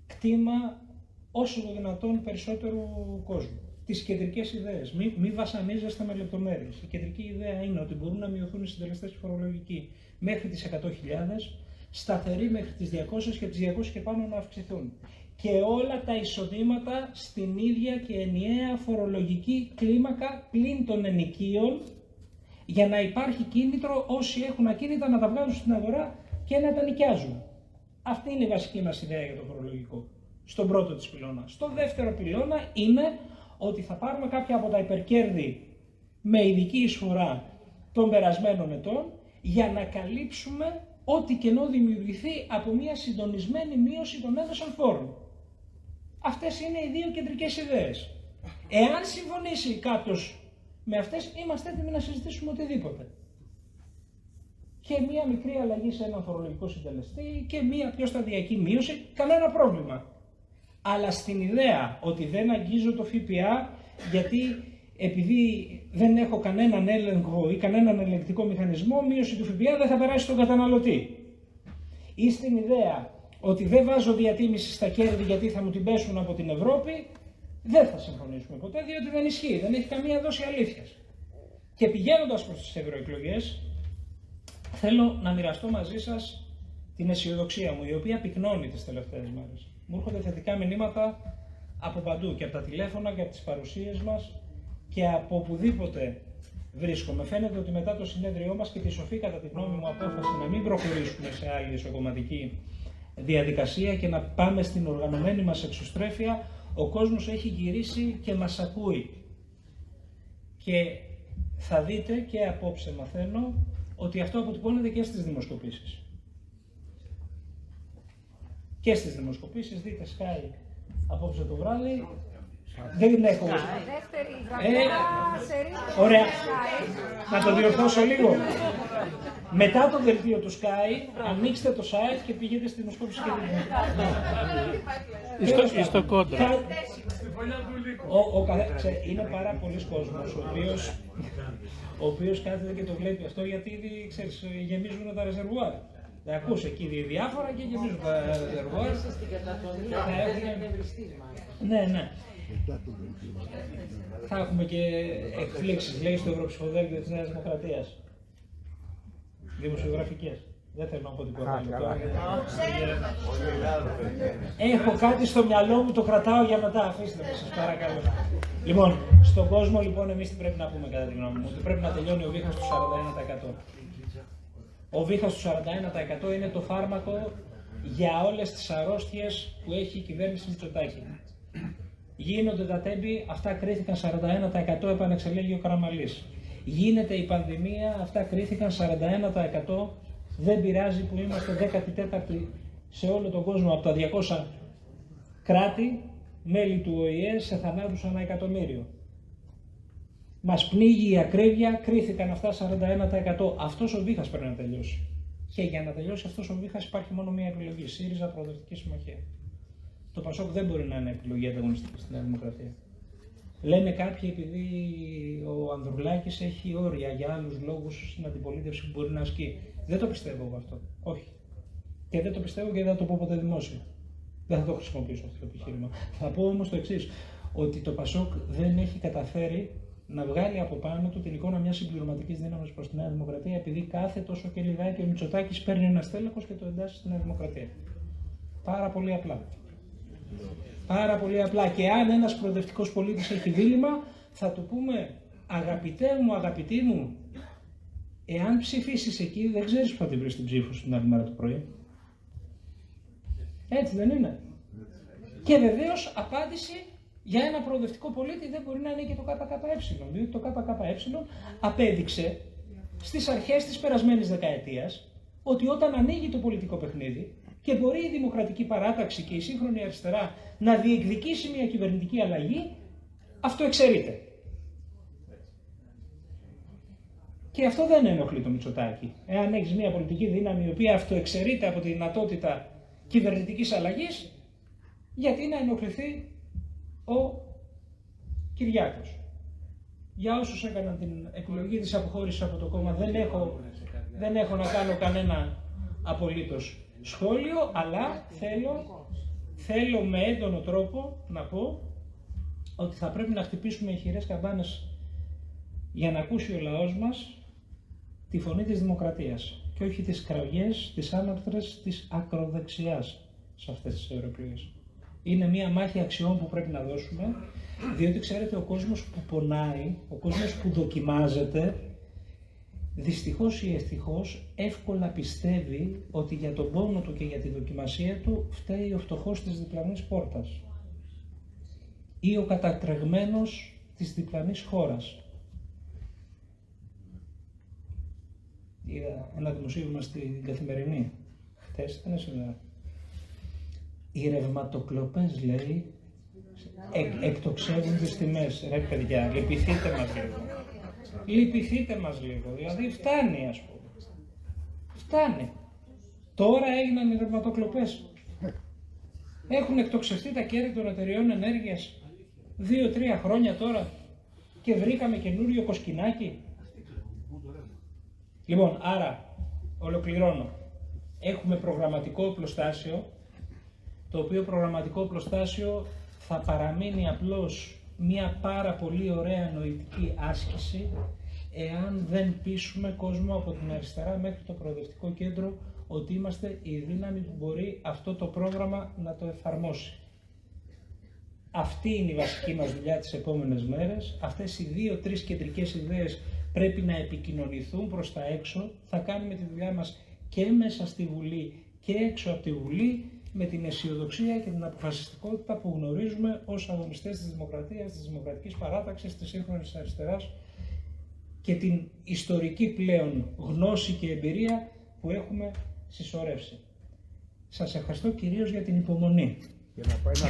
κτήμα όσο το δυνατόν περισσότερου κόσμου. Τις κεντρικές ιδέες. Μην βασανίζεστε με λεπτομέρειες. Η κεντρική ιδέα είναι ότι μπορούν να μειωθούν οι συντελεστές φορολογικοί μέχρι τις 100.000, σταθεροί μέχρι τις 200 και τις 200 και πάνω να αυξηθούν. Και όλα τα εισοδήματα στην ίδια και ενιαία φορολογική κλίμακα πλην των ενοικίων, για να υπάρχει κίνητρο όσοι έχουν ακίνητα να τα βγάλουν στην αγορά και να τα νοικιάζουν. Αυτή είναι η βασική μας ιδέα για το φορολογικό. Στον πρώτο της πυλώνα. Στο δεύτερο πυλώνα είναι ότι θα πάρουμε κάποια από τα υπερκέρδη με ειδική εισφορά των περασμένων ετών για να καλύψουμε ό,τι κενό δημιουργηθεί από μια συντονισμένη μείωση των έμεσων φόρων. Αυτές είναι οι δύο κεντρικές ιδέες. Εάν συμφωνήσει κάποιος με αυτές, είμαστε έτοιμοι να συζητήσουμε οτιδήποτε. Και μία μικρή αλλαγή σε έναν φορολογικό συντελεστή και μία πιο σταδιακή μείωση, κανένα πρόβλημα. Αλλά στην ιδέα ότι δεν αγγίζω το ΦΠΑ γιατί επειδή δεν έχω κανέναν έλεγχο ή κανέναν ελεγκτικό μηχανισμό, μείωση του ΦΠΑ δεν θα περάσει στον καταναλωτή. Ή στην ιδέα ότι δεν βάζω διατίμηση στα κέρδη γιατί θα μου την πέσουν από την Ευρώπη, δεν θα συμφωνήσουμε ποτέ, διότι δεν ισχύει, δεν έχει καμία δόση αλήθειας. Και πηγαίνοντας προς τις ευρωεκλογές, θέλω να μοιραστώ μαζί σας την αισιοδοξία μου, η οποία πυκνώνει τις τελευταίες μέρες. Μου έρχονται θετικά μηνύματα από παντού, και από τα τηλέφωνα και από τις παρουσίες μας και από οπουδήποτε βρίσκομαι. Φαίνεται ότι μετά το συνέδριό μας και τη σοφή κατά τη γνώμη μου απόφαση να μην προχωρήσουμε σε άλλη ισοκομματική διαδικασία και να πάμε στην οργανωμένη μας εξωστρέφεια, ο κόσμος έχει γυρίσει και μας ακούει. Και θα δείτε και απόψε μαθαίνω ότι αυτό αποτυπώνεται και στις δημοσκοπήσεις. Και στις δημοσκοπήσεις, δείτε Sky απόψε το βράδυ. Δεν έχω. Ωραία. Να το διορθώσω λίγο. Μετά το δελτίο του Sky, ανοίξτε το site και πηγαίνετε στη δημοσκόπηση και δείτε. Στο κόντρα. Είναι πάρα πολλοί κόσμος ο οποίος κάθεται και το βλέπει αυτό, γιατί ήδη ξέρεις, γεμίζουν τα ρεζερβουάρ. Θα ακούς εκεί διάφορα και γεμίζουν τα ρεζερβουάρ. Ναι. Θα έχουμε και εκπλήξεις, λέει, στο Ευρωψηφοδέλτιο της Νέας Δημοκρατίας. Δημοσιογραφικές. Δεν θέλω να πω τίποτα άλλο τώρα. Έχω κάτι στο μυαλό μου, το κρατάω για μετά. Αφήστε με, σας παρακαλώ. Λοιπόν, στον κόσμο, λοιπόν, εμείς τι πρέπει να πούμε κατά τη γνώμη μου? Ότι πρέπει να τελειώνει ο βήχας του 41%. Ο βήχας του 41% είναι το φάρμακο για όλες τις αρρώστιες που έχει η κυβέρνηση Μητσοτάκη. Γίνονται τα τέμπη, αυτά κρίθηκαν 41%, επανεξελέγει ο Καραμαλής. Γίνεται η πανδημία, αυτά κρίθηκαν 41%. Δεν πειράζει που είμαστε 14η σε όλο τον κόσμο από τα 200 κράτη, μέλη του ΟΗΕ, σε θανάτους ανά εκατομμύριο. Μας πνίγει η ακρίβεια, κρίθηκαν αυτά 41%. Αυτός ο βήχας πρέπει να τελειώσει. Και για να τελειώσει αυτός ο βήχας υπάρχει μόνο μία επιλογή: ΣΥΡΙΖΑ, Προοδευτική Συμμαχία. Το ΠΑΣΟΚ δεν μπορεί να είναι επιλογή ανταγωνιστική στη Νέα Δημοκρατία. Λένε κάποιοι, επειδή ο Ανδρουλάκης έχει όρια για άλλους λόγους στην αντιπολίτευση που μπορεί να ασκεί. Δεν το πιστεύω εγώ αυτό. Όχι. Και δεν το πιστεύω και δεν θα το πω ποτέ δημόσια. Δεν θα το χρησιμοποιήσω αυτό το επιχείρημα. Θα πω όμως το εξής: ότι το ΠΑΣΟΚ δεν έχει καταφέρει να βγάλει από πάνω του την εικόνα μιας συμπληρωματικής δύναμης προς τη Νέα Δημοκρατία, επειδή κάθε τόσο και λιγάκι ο Μητσοτάκης παίρνει ένα στέλεχος και το εντάσσει στη Νέα Δημοκρατία. Πάρα πολύ απλά. Πάρα πολύ απλά. Και αν ένας προοδευτικός πολίτης έχει δίλημμα, θα του πούμε: αγαπητέ μου, αγαπητή μου, εάν ψηφίσεις εκεί, δεν ξέρεις που θα την βρεις την ψήφο σου την άλλη μέρα το πρωί. Έτσι δεν είναι? Και βεβαίως απάντηση για ένα προοδευτικό πολίτη δεν μπορεί να είναι και το ΚΚΕ, διότι το ΚΚΕ απέδειξε στις αρχές της περασμένης δεκαετίας ότι όταν ανοίγει το πολιτικό παιχνίδι και μπορεί η Δημοκρατική Παράταξη και η σύγχρονη αριστερά να διεκδικήσει μια κυβερνητική αλλαγή, αυτό εξαιρείται. Και αυτό δεν ενοχλεί το Μητσοτάκη. Εάν έχεις μια πολιτική δύναμη η οποία αυτοεξαιρείται από τη δυνατότητα κυβερνητικής αλλαγής, γιατί να ενοχληθεί ο Κυριάκος? Για όσους έκαναν την επιλογή της αποχώρησης από το κόμμα, δεν έχω να κάνω κανένα απολύτως σχόλιο, αλλά θέλω με έντονο τρόπο να πω ότι θα πρέπει να χτυπήσουμε ηχηρές καμπάνες για να ακούσει ο λαός μας τη φωνή της δημοκρατίας και όχι τις κραυγές, τις άναρθρες της ακροδεξιάς σε αυτές τις ευρωεκλογές. Είναι μια μάχη αξιών που πρέπει να δώσουμε, διότι ξέρετε, ο κόσμος που πονάει, ο κόσμος που δοκιμάζεται, δυστυχώς ή ευτυχώς εύκολα πιστεύει ότι για τον πόνο του και για τη δοκιμασία του φταίει ο φτωχός της διπλανής πόρτας ή ο κατατρεγμένος της διπλανής χώρας. Είδα ένα δημοσίευμα στην Καθημερινή χτες, ήταν σήμερα. Οι ρευματοκλοπές, λέει, εκτοξεύουν τις τιμές. Ρε παιδιά, λυπηθείτε μας λίγο. Λυπηθείτε μας λίγο, δηλαδή φτάνει, ας πούμε. Φτάνει. Τώρα έγιναν οι ρευματοκλοπές. Έχουν εκτοξευτεί τα κέρδη των εταιριών ενέργειας 2-3 χρόνια τώρα και βρήκαμε καινούριο κοσκινάκι. Λοιπόν, άρα, ολοκληρώνω. Έχουμε προγραμματικό οπλοστάσιο, το οποίο προγραμματικό οπλοστάσιο θα παραμείνει απλώς μια πάρα πολύ ωραία νοητική άσκηση, εάν δεν πείσουμε κόσμο από την αριστερά μέχρι το προοδευτικό κέντρο ότι είμαστε η δύναμη που μπορεί αυτό το πρόγραμμα να το εφαρμόσει. Αυτή είναι η βασική μας δουλειά τις επόμενες μέρες. Αυτές οι 2-3 κεντρικές ιδέες πρέπει να επικοινωνηθούν προς τα έξω. Θα κάνουμε τη δουλειά μας και μέσα στη Βουλή και έξω από τη Βουλή, με την αισιοδοξία και την αποφασιστικότητα που γνωρίζουμε ως αγωνιστές της δημοκρατίας, της δημοκρατικής παράταξης, της σύγχρονης αριστεράς και την ιστορική πλέον γνώση και εμπειρία που έχουμε συσσωρεύσει. Σας ευχαριστώ κυρίως για την υπομονή. Και να πάει να...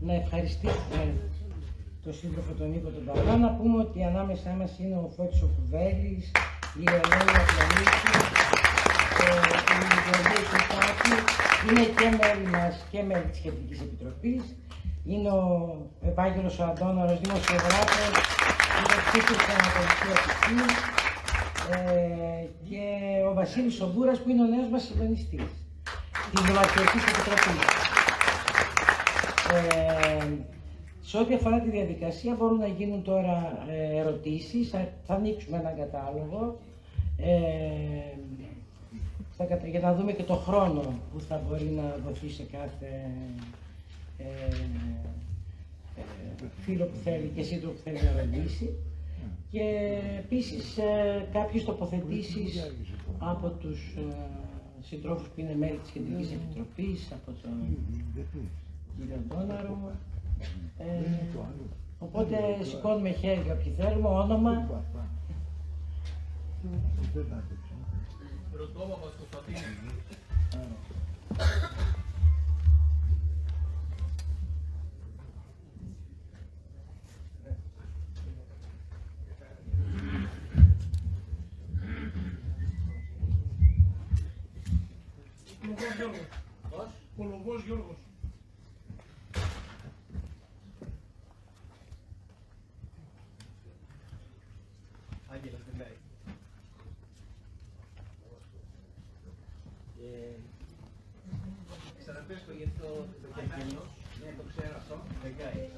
Να ευχαριστήσουμε τον σύντροφο τον Νίκο τον Παπά, να πούμε ότι ανάμεσά μας είναι ο Φώτης ο Κουβέλης, η Ελένη Απλανίκη, η Γεωργία Κουρτάκη, είναι και μέλη μας και μέλη της Κεντρικής Επιτροπής, είναι ο Ευάγγελος ο Αντώναρος, δημοσιογράφος, υποψήφιος στην Ανατολική Αττική, και ο Βασίλης ο Μπούρας που είναι ο νέος μας συντονιστής της Δημαρχιακής Επιτροπής. Σε ό,τι αφορά τη διαδικασία μπορούν να γίνουν τώρα ερωτήσεις, θα ανοίξουμε έναν κατάλογο για να δούμε και το χρόνο που θα μπορεί να δοθεί σε κάθε φίλο που θέλει και σύντροφο που θέλει να ρωτήσει, και επίσης κάποιες τοποθετήσεις από τους συντρόφους που είναι μέλη της Κεντρικής Επιτροπής, από τον κύριο Αντώναρο. Οπότε σηκώνουμε χέρια όποιοι θέλουμε, όνομα. Πρωτόμαχος Κωνσταντίνου. Κολοβός Γιώργος. Άγγελος Τεντάι. Ξαναπες το γιατί το κερκίνο. Ναι, το ξέρω αυτό. Μπεγκάι.